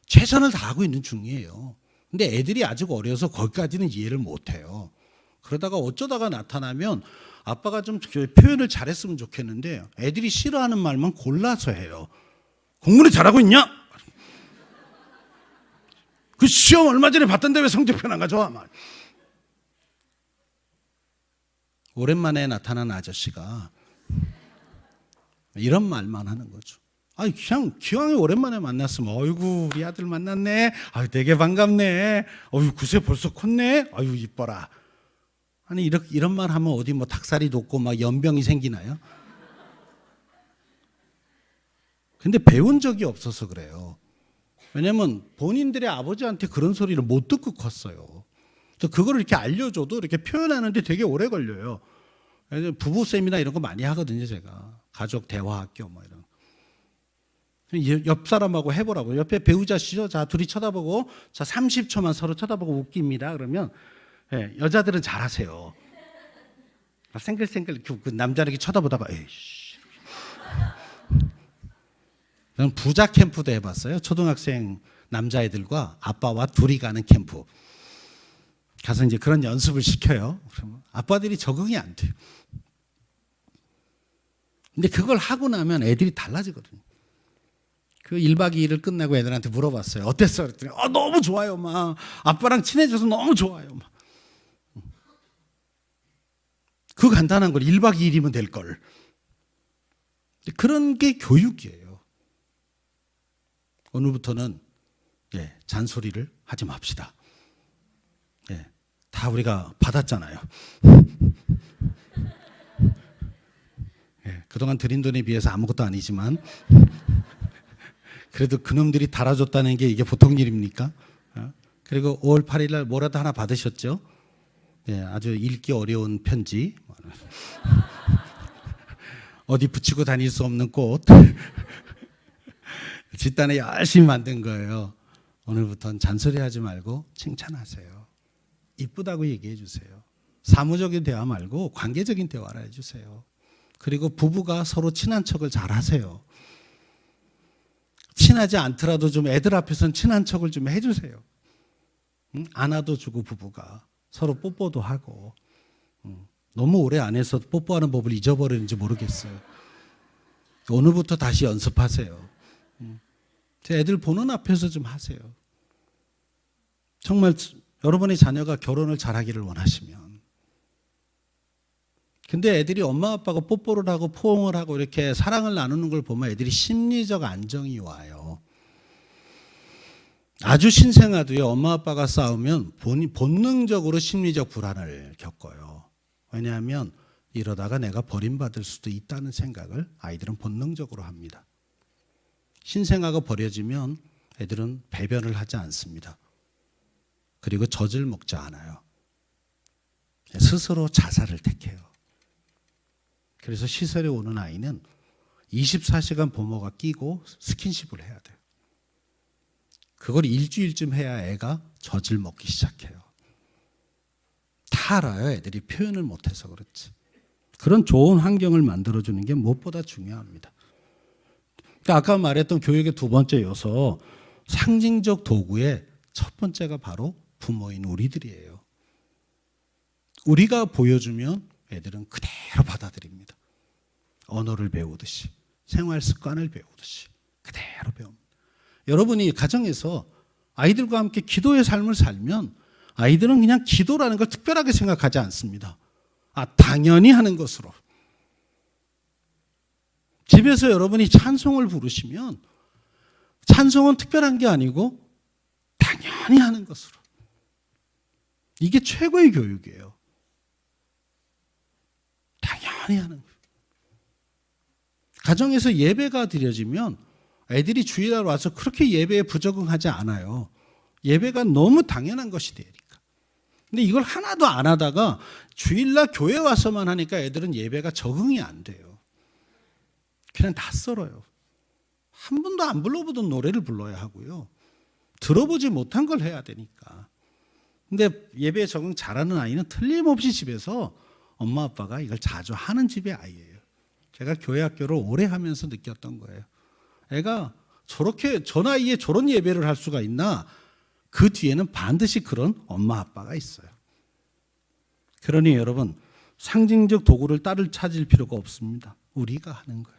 최선을 다하고 있는 중이에요. 근데 애들이 아직 어려서 거기까지는 이해를 못해요. 그러다가 어쩌다가 나타나면 아빠가 좀 표현을 잘했으면 좋겠는데 애들이 싫어하는 말만 골라서 해요. 공부는 잘하고 있냐? 그 시험 얼마 전에 봤던데 왜 성적표 안 가져와? 오랜만에 나타난 아저씨가 이런 말만 하는 거죠. 아니, 그냥 기왕에 오랜만에 만났으면, 어이구, 우리 아들 만났네. 아유, 되게 반갑네. 어유, 그새 벌써 컸네. 아유, 이뻐라. 아니, 이런 말 하면 어디 뭐 닭살이 돋고 막 연병이 생기나요? 근데 배운 적이 없어서 그래요. 왜냐면 본인들의 아버지한테 그런 소리를 못 듣고 컸어요. 그래서 그걸 이렇게 알려줘도 이렇게 표현하는데 되게 오래 걸려요. 부부 세미나 이런 거 많이 하거든요, 제가. 가족 대화 학교 뭐 이런. 옆 사람하고 해보라고. 옆에 배우자시죠? 자, 둘이 쳐다보고, 자, 30초만 서로 쳐다보고 웃깁니다. 그러면, 예, 여자들은 잘하세요. 생글생글 그 남자를 이렇게 쳐다보다가, 에이씨. 저는 부자 캠프도 해봤어요. 초등학생 남자애들과 아빠와 둘이 가는 캠프. 가서 이제 그런 연습을 시켜요. 그러면 아빠들이 적응이 안 돼요. 근데 그걸 하고 나면 애들이 달라지거든요. 그 1박 2일을 끝나고 애들한테 물어봤어요. 어땠어? 그랬더니 너무 좋아요. 막 아빠랑 친해져서 너무 좋아요. 막. 그 간단한 걸 1박 2일이면 될 걸. 그런 게 교육이에요. 오늘부터는 잔소리를 하지 맙시다. 다 우리가 받았잖아요. 그동안 들인 돈에 비해서 아무것도 아니지만 그래도 그놈들이 달아줬다는 게 이게 보통 일입니까? 그리고 5월 8일 날 뭐라도 하나 받으셨죠? 예, 아주 읽기 어려운 편지, 어디 붙이고 다닐 수 없는 꽃, 집단에 열심히 만든 거예요. 오늘부터는 잔소리하지 말고 칭찬하세요. 이쁘다고 얘기해 주세요. 사무적인 대화 말고 관계적인 대화를 해주세요. 그리고 부부가 서로 친한 척을 잘 하세요. 친하지 않더라도 좀 애들 앞에서는 친한 척을 좀 해주세요. 안아도 주고 부부가 서로 뽀뽀도 하고. 너무 오래 안 해서 뽀뽀하는 법을 잊어버리는지 모르겠어요. 오늘부터 다시 연습하세요. 제 애들 보는 앞에서 좀 하세요. 정말 여러분의 자녀가 결혼을 잘하기를 원하시면. 근데 애들이 엄마 아빠가 뽀뽀를 하고 포옹을 하고 이렇게 사랑을 나누는 걸 보면 애들이 심리적 안정이 와요. 아주 신생아도요, 엄마 아빠가 싸우면 본능적으로 심리적 불안을 겪어요. 왜냐하면 이러다가 내가 버림받을 수도 있다는 생각을 아이들은 본능적으로 합니다. 신생아가 버려지면 애들은 배변을 하지 않습니다. 그리고 젖을 먹지 않아요. 스스로 자살을 택해요. 그래서 시설에 오는 아이는 24시간 부모가 끼고 스킨십을 해야 돼요. 그걸 일주일쯤 해야 애가 젖을 먹기 시작해요. 다 알아요. 애들이 표현을 못해서 그렇지. 그런 좋은 환경을 만들어주는 게 무엇보다 중요합니다. 그러니까 아까 말했던 교육의 두 번째 요소, 상징적 도구의 첫 번째가 바로 부모인 우리들이에요. 우리가 보여주면 애들은 그대로 받아들입니다. 언어를 배우듯이, 생활 습관을 배우듯이 그대로 배웁니다. 여러분이 가정에서 아이들과 함께 기도의 삶을 살면 아이들은 그냥 기도라는 걸 특별하게 생각하지 않습니다. 당연히 하는 것으로. 집에서 여러분이 찬송을 부르시면 찬송은 특별한 게 아니고 당연히 하는 것으로. 이게 최고의 교육이에요. 당연히 하는 거예요. 가정에서 예배가 드려지면 애들이 주일날 와서 그렇게 예배에 부적응하지 않아요. 예배가 너무 당연한 것이 되니까. 근데 이걸 하나도 안 하다가 주일날 교회 와서만 하니까 애들은 예배가 적응이 안 돼요. 그냥 다 썰어요. 한 번도 안 불러보던 노래를 불러야 하고요. 들어보지 못한 걸 해야 되니까. 근데 예배에 적응 잘하는 아이는 틀림없이 집에서 엄마 아빠가 이걸 자주 하는 집의 아이예요. 제가 교회 학교를 오래 하면서 느꼈던 거예요. 애가 저렇게 저 나이에 저런 예배를 할 수가 있나? 그 뒤에는 반드시 그런 엄마 아빠가 있어요. 그러니 여러분, 상징적 도구를 따를 찾을 필요가 없습니다. 우리가 하는 거예요.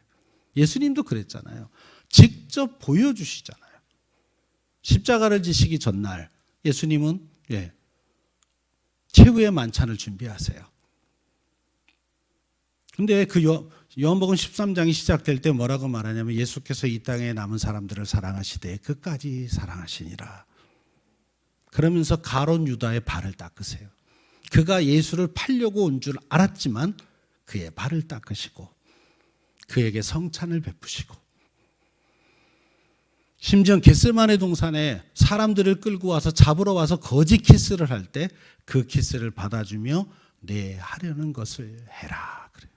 예수님도 그랬잖아요. 직접 보여주시잖아요. 십자가를 지시기 전날 예수님은 최후의 만찬을 준비하세요. 근데 그 요한복음 13장이 시작될 때 뭐라고 말하냐면 예수께서 이 땅에 남은 사람들을 사랑하시되 끝까지 사랑하시니라. 그러면서 가룟 유다의 발을 닦으세요. 그가 예수를 팔려고 온 줄 알았지만 그의 발을 닦으시고 그에게 성찬을 베푸시고 심지어 겟세마네 동산에 사람들을 끌고 와서 잡으러 와서 거짓 키스를 할 때 그 키스를 받아주며 내 하려는 것을 해라 그래요.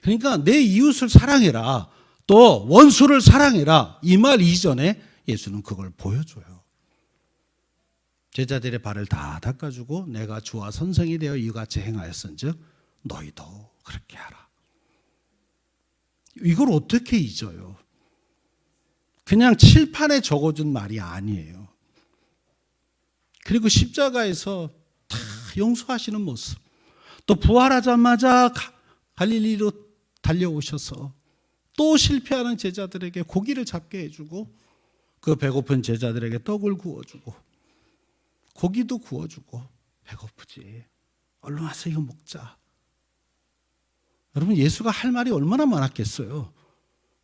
그러니까 내 이웃을 사랑해라, 또 원수를 사랑해라, 이 말 이전에 예수는 그걸 보여줘요. 제자들의 발을 다 닦아주고 내가 주와 선생이 되어 이같이 행하였은즉 너희도 그렇게 하라. 이걸 어떻게 잊어요? 그냥 칠판에 적어준 말이 아니에요. 그리고 십자가에서 다 용서하시는 모습, 또 부활하자마자 갈릴리로 달려오셔서 또 실패하는 제자들에게 고기를 잡게 해주고 그 배고픈 제자들에게 떡을 구워주고 고기도 구워주고 배고프지? 얼른 와서 이거 먹자. 여러분, 예수가 할 말이 얼마나 많았겠어요.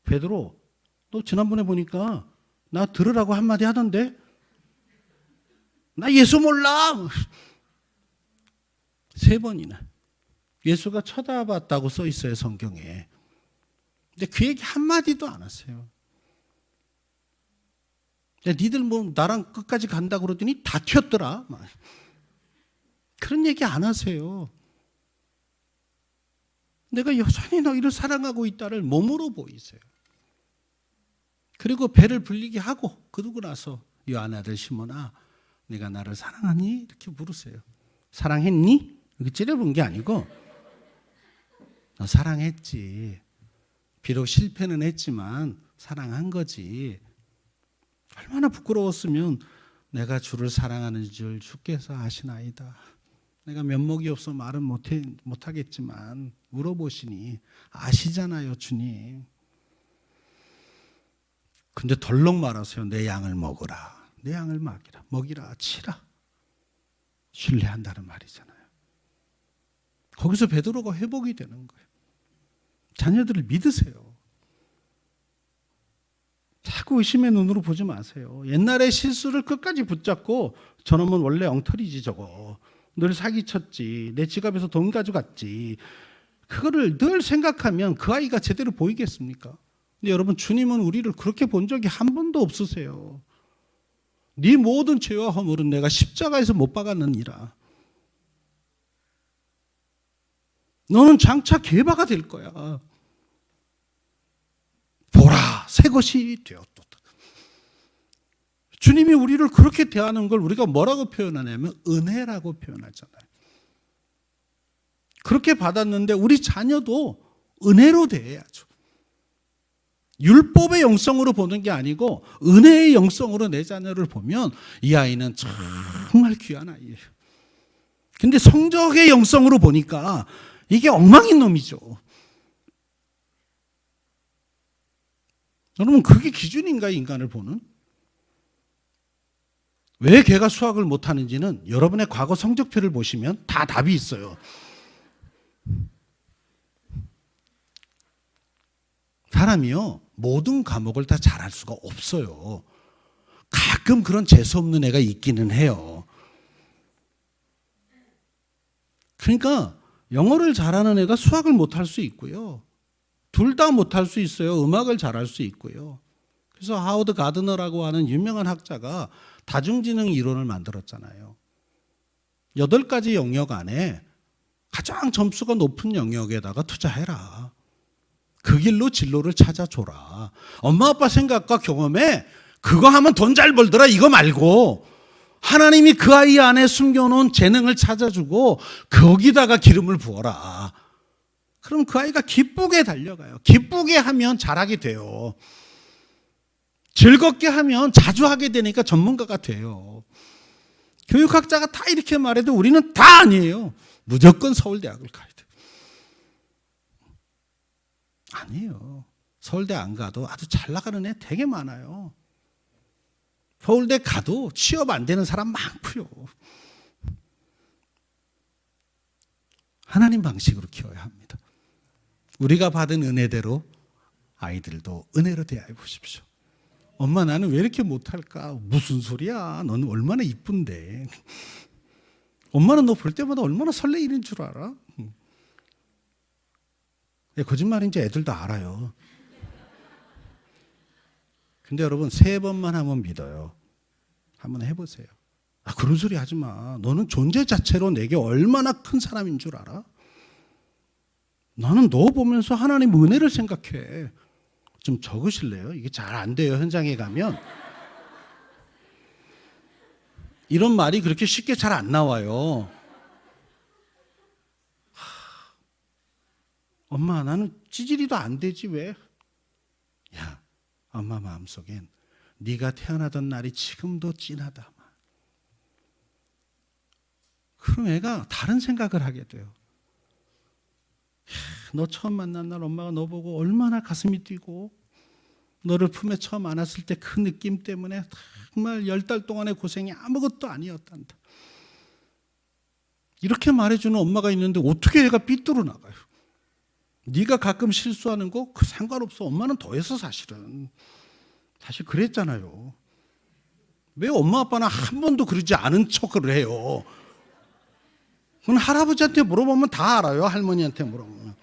베드로, 너 지난번에 보니까 나 들으라고 한마디 하던데? 나 예수 몰라. 3번이나 예수가 쳐다봤다고 써 있어요, 성경에. 근데 그 얘기 한마디도 안 하세요. 야, 니들 뭐 나랑 끝까지 간다 그러더니 다 튀었더라. 막. 그런 얘기 안 하세요. 내가 여전히 너희를 사랑하고 있다를 몸으로 보이세요. 그리고 배를 불리게 하고 그러고 나서 요한 아들 시몬아, 네가 나를 사랑하니? 이렇게 물으세요. 사랑했니? 이렇게 찌려본 게 아니고 너 사랑했지. 비록 실패는 했지만 사랑한 거지. 얼마나 부끄러웠으면 내가 주를 사랑하는 줄 주께서 아시나이다. 내가 면목이 없어 말은 못하겠지만 물어보시니 아시잖아요, 주님. 근데 덜렁 말하세요. 내 양을 먹으라. 내 양을 먹이라. 치라. 신뢰한다는 말이잖아요. 거기서 베드로가 회복이 되는 거예요. 자녀들을 믿으세요. 자꾸 의심의 눈으로 보지 마세요. 옛날의 실수를 끝까지 붙잡고 저놈은 원래 엉터리지 저거. 늘 사기쳤지. 내 지갑에서 돈 가져갔지. 그거를 늘 생각하면 그 아이가 제대로 보이겠습니까? 근데 여러분, 주님은 우리를 그렇게 본 적이 한 번도 없으세요. 네 모든 죄와 허물은 내가 십자가에서 못 박았느니라. 너는 장차 개바가 될 거야. 보라, 새 것이 되었도다. 주님이 우리를 그렇게 대하는 걸 우리가 뭐라고 표현하냐면 은혜라고 표현하잖아요. 그렇게 받았는데 우리 자녀도 은혜로 대해야죠. 율법의 영성으로 보는 게 아니고 은혜의 영성으로 내 자녀를 보면 이 아이는 정말 귀한 아이예요. 근데 성적의 영성으로 보니까 이게 엉망인 놈이죠. 여러분, 그게 기준인가요, 인간을 보는? 왜 걔가 수학을 못하는지는 여러분의 과거 성적표를 보시면 다 답이 있어요. 사람이요, 모든 과목을 다 잘할 수가 없어요. 가끔 그런 재수없는 애가 있기는 해요. 그러니까 영어를 잘하는 애가 수학을 못할 수 있고요. 둘 다 못할 수 있어요. 음악을 잘할 수 있고요. 그래서 하워드 가드너라고 하는 유명한 학자가 다중지능 이론을 만들었잖아요. 8가지 영역 안에 가장 점수가 높은 영역에다가 투자해라. 그 길로 진로를 찾아줘라. 엄마 아빠 생각과 경험에 그거 하면 돈 잘 벌더라 이거 말고 하나님이 그 아이 안에 숨겨놓은 재능을 찾아주고 거기다가 기름을 부어라. 그럼 그 아이가 기쁘게 달려가요. 기쁘게 하면 잘하게 돼요. 즐겁게 하면 자주 하게 되니까 전문가가 돼요. 교육학자가 다 이렇게 말해도 우리는 다 아니에요. 무조건 서울대학을 가야 돼요. 아니에요. 서울대 안 가도 아주 잘 나가는 애 되게 많아요. 서울대 가도 취업 안 되는 사람 많고요. 하나님 방식으로 키워야 합니다. 우리가 받은 은혜대로 아이들도 은혜로 대하여 보십시오. 엄마 나는 왜 이렇게 못할까? 무슨 소리야? 너는 얼마나 이쁜데. 엄마는 너 볼 때마다 얼마나 설레이는 줄 알아? 거짓말인지 애들도 알아요. 근데 여러분 3번만 하면 믿어요. 한번 해보세요. 아, 그런 소리 하지 마. 너는 존재 자체로 내게 얼마나 큰 사람인 줄 알아? 나는 너 보면서 하나님 은혜를 생각해. 좀 적으실래요? 이게 잘 안 돼요. 현장에 가면. 이런 말이 그렇게 쉽게 잘 안 나와요. 엄마 나는 찌질이도 안 되지 왜? 야, 엄마 마음속엔 네가 태어나던 날이 지금도 찐하다. 그럼 애가 다른 생각을 하게 돼요. 야, 너 처음 만난 날 엄마가 너 보고 얼마나 가슴이 뛰고 너를 품에 처음 안았을 때 그 느낌 때문에 정말 10달 동안의 고생이 아무것도 아니었단다. 이렇게 말해주는 엄마가 있는데 어떻게 애가 삐뚤어 나가요? 네가 가끔 실수하는 거 그 상관없어. 엄마는 더해서 사실은. 사실 그랬잖아요. 왜 엄마 아빠는 한 번도 그러지 않은 척을 해요? 그건 할아버지한테 물어보면 다 알아요. 할머니한테 물어보면.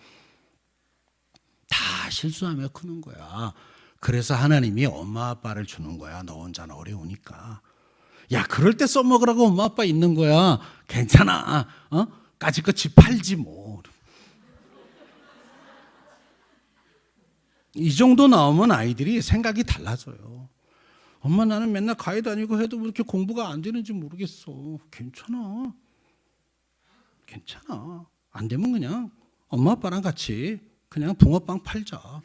다 실수하며 크는 거야. 그래서 하나님이 엄마 아빠를 주는 거야. 너 혼자는 어려우니까. 야, 그럴 때 써먹으라고 엄마 아빠 있는 거야. 괜찮아. 까짓거 집 팔지 뭐. 이 정도 나오면 아이들이 생각이 달라져요. 엄마, 나는 맨날 가해 다니고 해도 왜 이렇게 공부가 안 되는지 모르겠어. 괜찮아. 괜찮아. 안 되면 그냥 엄마 아빠랑 같이 그냥 붕어빵 팔자.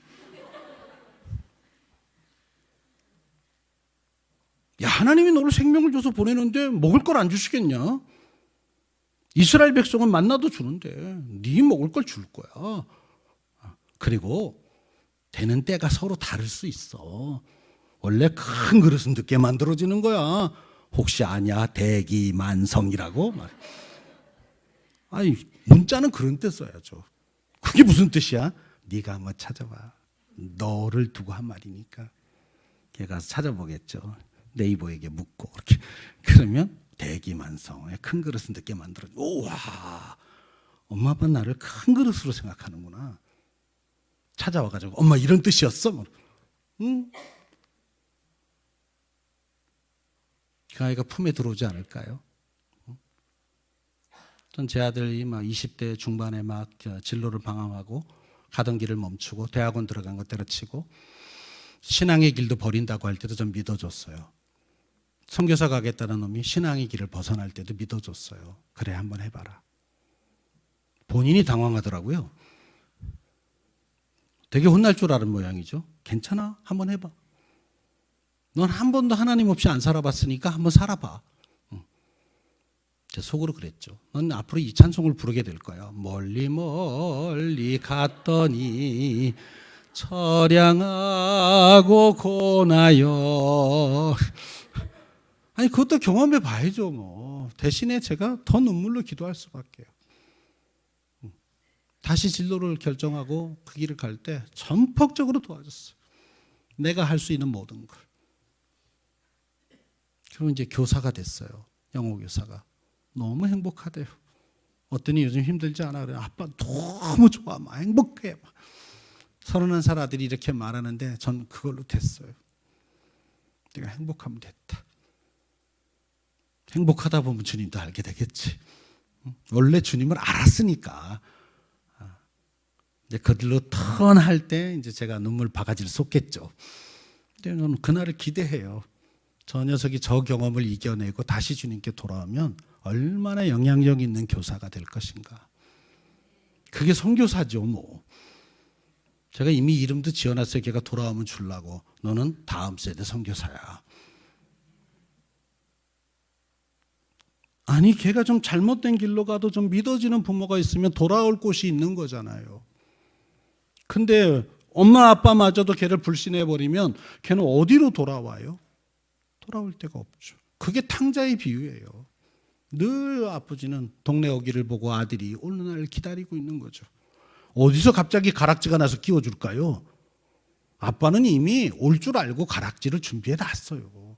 야, 하나님이 너를 생명을 줘서 보내는데 먹을 걸 안 주시겠냐? 이스라엘 백성은 만나도 주는데 네 먹을 걸 줄 거야. 그리고 되는 때가 서로 다를 수 있어. 원래 큰 그릇은 늦게 만들어지는 거야. 혹시 아냐? 대기만성이라고. 아니, 문자는 그런 때 써야죠. 그게 무슨 뜻이야? 네가 한번 찾아봐. 너를 두고 한 말이니까. 걔 가서 찾아보겠죠. 네이버에게 묻고 그렇게. 그러면 대기만성. 큰 그릇은 늦게 만들어. 오와, 엄마 아빠 나를 큰 그릇으로 생각하는구나. 찾아와가지고 엄마 이런 뜻이었어? 응? 그 아이가 품에 들어오지 않을까요? 전 제 아들이 막 20대 중반에 막 진로를 방황하고 가던 길을 멈추고 대학원 들어간 거 때려치고 신앙의 길도 버린다고 할 때도 좀 믿어줬어요. 선교사 가겠다는 놈이 신앙의 길을 벗어날 때도 믿어줬어요. 그래, 한번 해봐라. 본인이 당황하더라고요. 되게 혼날 줄 아는 모양이죠. 괜찮아, 한번 해봐. 넌 한 번도 하나님 없이 안 살아봤으니까 한번 살아봐. 제 속으로 그랬죠. 넌 앞으로 이 찬송을 부르게 될 거야. 멀리 멀리 갔더니 처량하고 고나요. 아니, 그것도 경험해 봐야죠. 뭐 대신에 제가 더 눈물로 기도할 수밖에요. 다시 진로를 결정하고 그 길을 갈 때 전폭적으로 도와줬어요. 내가 할 수 있는 모든 걸. 그리고 이제 교사가 됐어요. 영어 교사가. 너무 행복하대요. 어떠니 요즘 힘들지 않아? 그래. 아빠 너무 좋아. 막 행복해. 31살 아들이 이렇게 말하는데 전 그걸로 됐어요. 내가 행복하면 됐다. 행복하다 보면 주님도 알게 되겠지. 원래 주님을 알았으니까. 이제 그들로 턴할 때 이제 제가 눈물 바가지를 쏟겠죠. 근데 저는 그날을 기대해요. 저 녀석이 저 경험을 이겨내고 다시 주님께 돌아오면 얼마나 영향력 있는 교사가 될 것인가. 그게 선교사죠, 뭐. 제가 이미 이름도 지어놨어요. 걔가 돌아오면 주려고. 너는 다음 세대 선교사야. 아니, 걔가 좀 잘못된 길로 가도 좀 믿어지는 부모가 있으면 돌아올 곳이 있는 거잖아요. 근데 엄마 아빠마저도 걔를 불신해버리면 걔는 어디로 돌아와요? 돌아올 데가 없죠. 그게 탕자의 비유예요. 늘 아버지는 동네 오기를 보고 아들이 오는 날 기다리고 있는 거죠. 어디서 갑자기 가락지가 나서 끼워줄까요? 아빠는 이미 올 줄 알고 가락지를 준비해 놨어요.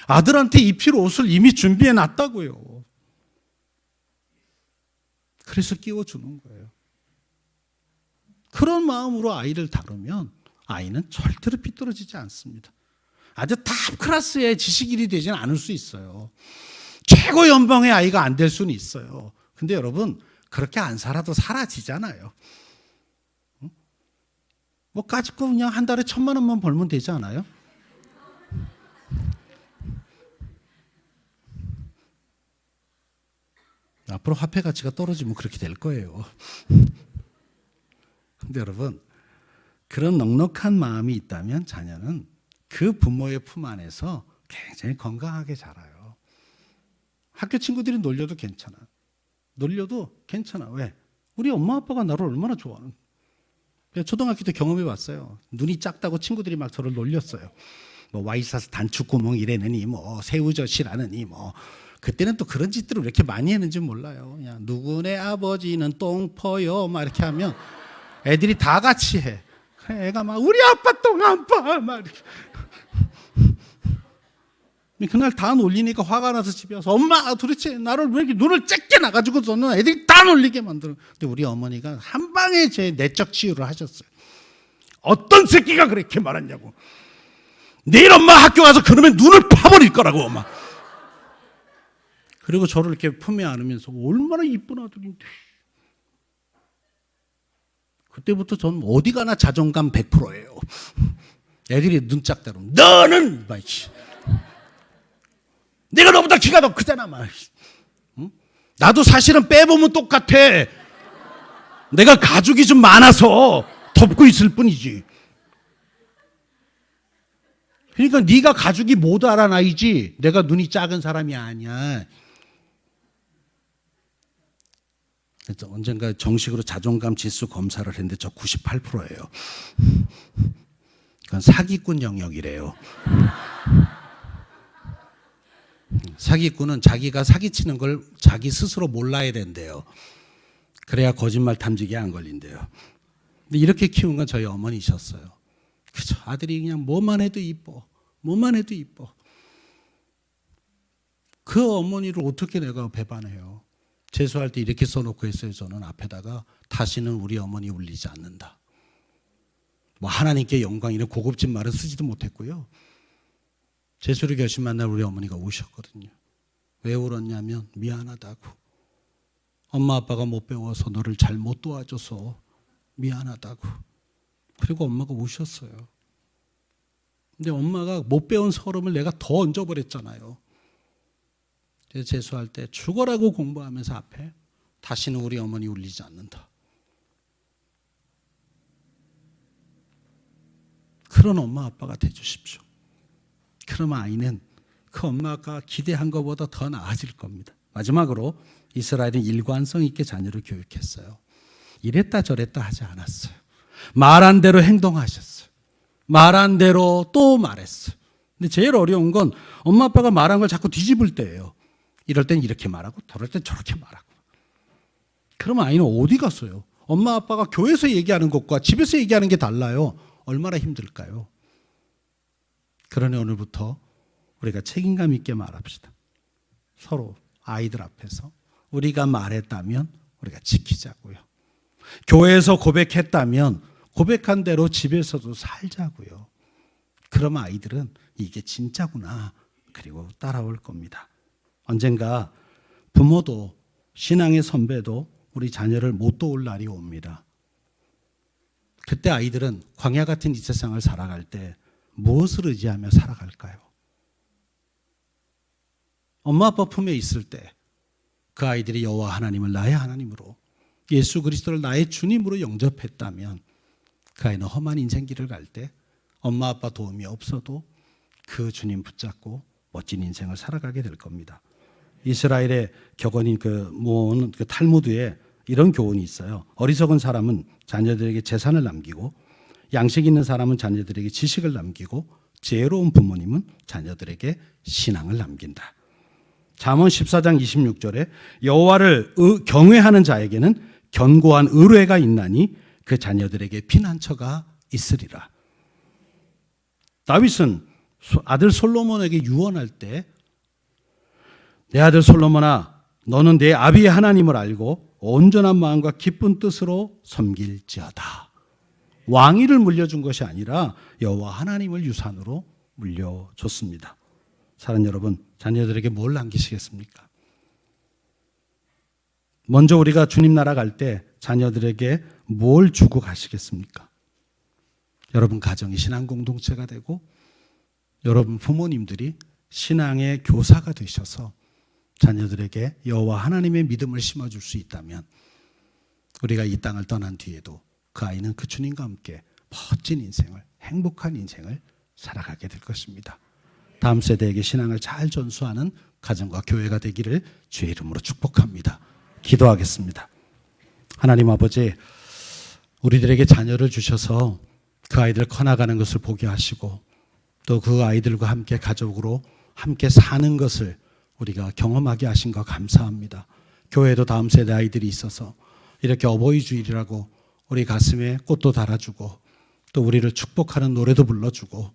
아들한테 입힐 옷을 이미 준비해 놨다고요. 그래서 끼워주는 거예요. 그런 마음으로 아이를 다루면 아이는 절대로 삐뚤어지지 않습니다. 아주 탑 클래스의 지식인이 되지는 않을 수 있어요. 최고 연봉의 아이가 안 될 수는 있어요. 근데 여러분, 그렇게 안 살아도 사라지잖아요. 뭐 까짓거 그냥 한 달에 1,000만 원만 벌면 되지 않아요? 앞으로 화폐 가치가 떨어지면 그렇게 될 거예요. 근데 여러분, 그런 넉넉한 마음이 있다면 자녀는 그 부모의 품 안에서 굉장히 건강하게 자라요. 학교 친구들이 놀려도 괜찮아. 놀려도 괜찮아. 왜? 우리 엄마 아빠가 나를 얼마나 좋아하는. 초등학교 때 경험해 봤어요. 눈이 작다고 친구들이 막 저를 놀렸어요. 뭐 와이셔츠 단축구멍 이래느니 뭐 새우젓이라느니 뭐. 그때는 또 그런 짓들을 왜 이렇게 많이 했는지 몰라요. 그냥 누구네 아버지는 똥퍼요 막 이렇게 하면 애들이 다 같이 해. 애가 막 우리 아빠 똥 안 빠 막 이렇게. 그날 다 놀리니까 화가 나서 집에 와서 엄마 도대체 나를 왜 이렇게 눈을 쬐게 나가지고서는 애들이 다 놀리게 만들어. 근데 우리 어머니가 한 방에 제 내적 치유를 하셨어요. 어떤 새끼가 그렇게 말했냐고. 내일 엄마 학교 가서 그러면 눈을 파버릴 거라고 엄마. 그리고 저를 이렇게 품에 안으면서 얼마나 이쁜 아들인데. 그때부터 저는 어디 가나 자존감 100%예요. 애들이 눈짝대로 너는 막 내가 너보다 키가 더 크잖아 막. 응? 나도 사실은 빼보면 똑같아. 내가 가죽이 좀 많아서 덮고 있을 뿐이지. 그러니까 네가 가죽이 못 알아나이지 내가 눈이 작은 사람이 아니야. 그래서 언젠가 정식으로 자존감 지수 검사를 했는데 저 98%예요. 그건 사기꾼 영역이래요. 사기꾼은 자기가 사기치는 걸 자기 스스로 몰라야 된대요. 그래야 거짓말 탐지기에 안 걸린대요. 근데 이렇게 키운 건 저희 어머니셨어요. 그죠? 아들이 그냥 뭐만 해도 이뻐. 뭐만 해도 이뻐. 그 어머니를 어떻게 내가 배반해요? 재수할 때 이렇게 써놓고 했어요. 저는 앞에다가 다시는 우리 어머니 울리지 않는다. 뭐 하나님께 영광 이런 고급진 말은 쓰지도 못했고요. 재수를 결심한 날 우리 어머니가 오셨거든요. 왜 울었냐면 미안하다고. 엄마 아빠가 못 배워서 너를 잘 못 도와줘서 미안하다고. 그리고 엄마가 우셨어요. 근데 엄마가 못 배운 서름을 내가 더 얹어버렸잖아요. 그래서 재수할 때 죽어라고 공부하면서 앞에 다시는 우리 어머니 울리지 않는다. 그런 엄마 아빠가 돼주십시오. 그러면 아이는 그 엄마가 기대한 것보다 더 나아질 겁니다. 마지막으로 이스라엘은 일관성 있게 자녀를 교육했어요. 이랬다 저랬다 하지 않았어요. 말한 대로 행동하셨어요. 말한 대로 또 말했어요. 근데 제일 어려운 건 엄마 아빠가 말한 걸 자꾸 뒤집을 때예요. 이럴 땐 이렇게 말하고 저럴 땐 저렇게 말하고. 그러면 아이는 어디 갔어요? 엄마 아빠가 교회에서 얘기하는 것과 집에서 얘기하는 게 달라요. 얼마나 힘들까요? 그러니 오늘부터 우리가 책임감 있게 말합시다. 서로 아이들 앞에서 우리가 말했다면 우리가 지키자고요. 교회에서 고백했다면 고백한 대로 집에서도 살자고요. 그러면 아이들은 이게 진짜구나. 그리고 따라올 겁니다. 언젠가 부모도 신앙의 선배도 우리 자녀를 못 도울 날이 옵니다. 그때 아이들은 광야 같은 이 세상을 살아갈 때 무엇을 의지하며 살아갈까요? 엄마 아빠 품에 있을 때 그 아이들이 여호와 하나님을 나의 하나님으로 예수 그리스도를 나의 주님으로 영접했다면 그 아이는 험한 인생길을 갈 때 엄마 아빠 도움이 없어도 그 주님 붙잡고 멋진 인생을 살아가게 될 겁니다. 이스라엘의 격언인 그 탈무드에 이런 교훈이 있어요. 어리석은 사람은 자녀들에게 재산을 남기고 양식 있는 사람은 자녀들에게 지식을 남기고 지혜로운 부모님은 자녀들에게 신앙을 남긴다. 잠언 14장 26절에 여호와를 경외하는 자에게는 견고한 의뢰가 있나니 그 자녀들에게 피난처가 있으리라. 다윗은 아들 솔로몬에게 유언할 때 내 아들 솔로몬아 너는 내 아비의 하나님을 알고 온전한 마음과 기쁜 뜻으로 섬길지어다. 왕위를 물려준 것이 아니라 여호와 하나님을 유산으로 물려줬습니다. 사랑하는 여러분, 자녀들에게 뭘 남기시겠습니까? 먼저 우리가 주님 나라 갈 때 자녀들에게 뭘 주고 가시겠습니까? 여러분 가정이 신앙 공동체가 되고 여러분 부모님들이 신앙의 교사가 되셔서 자녀들에게 여호와 하나님의 믿음을 심어줄 수 있다면 우리가 이 땅을 떠난 뒤에도 그 아이는 그 주님과 함께 멋진 인생을, 행복한 인생을 살아가게 될 것입니다. 다음 세대에게 신앙을 잘 전수하는 가정과 교회가 되기를 주의 이름으로 축복합니다. 기도하겠습니다. 하나님 아버지, 우리들에게 자녀를 주셔서 그 아이들 커나가는 것을 보게 하시고 또 그 아이들과 함께 가족으로 함께 사는 것을 우리가 경험하게 하신 거 감사합니다. 교회도 다음 세대 아이들이 있어서 이렇게 어버이 주일이라고 우리 가슴에 꽃도 달아주고 또 우리를 축복하는 노래도 불러주고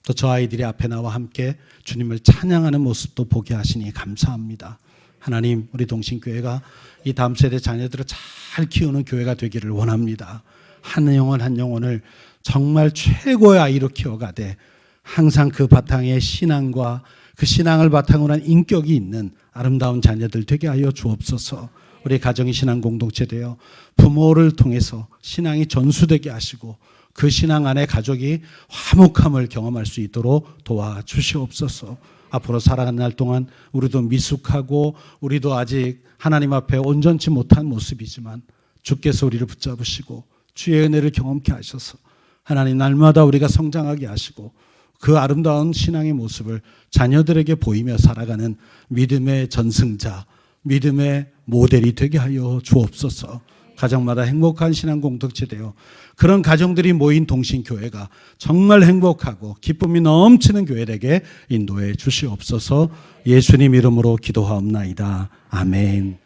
또 저 아이들이 앞에 나와 함께 주님을 찬양하는 모습도 보게 하시니 감사합니다. 하나님, 우리 동신교회가 이 다음 세대 자녀들을 잘 키우는 교회가 되기를 원합니다. 한 영혼 한 영혼을 정말 최고의 아이로 키워가되 항상 그 바탕에 신앙과 그 신앙을 바탕으로 한 인격이 있는 아름다운 자녀들 되게 하여 주옵소서. 우리 가정이 신앙 공동체 되어 부모를 통해서 신앙이 전수되게 하시고 그 신앙 안에 가족이 화목함을 경험할 수 있도록 도와주시옵소서. 앞으로 살아가는 날 동안 우리도 미숙하고 우리도 아직 하나님 앞에 온전치 못한 모습이지만 주께서 우리를 붙잡으시고 주의 은혜를 경험케 하셔서 하나님 날마다 우리가 성장하게 하시고 그 아름다운 신앙의 모습을 자녀들에게 보이며 살아가는 믿음의 전승자, 믿음의 모델이 되게 하여 주옵소서. 가정마다 행복한 신앙 공동체 되어 그런 가정들이 모인 동신교회가 정말 행복하고 기쁨이 넘치는 교회에게 인도해 주시옵소서. 예수님 이름으로 기도하옵나이다. 아멘.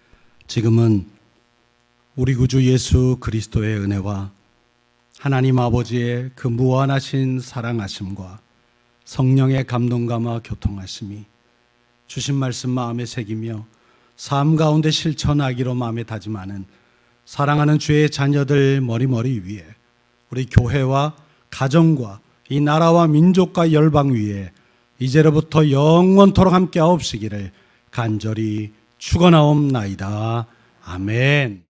지금은 우리 구주 예수 그리스도의 은혜와 하나님 아버지의 그 무한하신 사랑하심과 성령의 감동감화 교통하심이 주신 말씀 마음에 새기며 삶 가운데 실천하기로 마음에 다짐하는 사랑하는 주의 자녀들 머리머리 위에 우리 교회와 가정과 이 나라와 민족과 열방 위에 이제로부터 영원토록 함께 하옵시기를 간절히 축원하옵나이다. 아멘.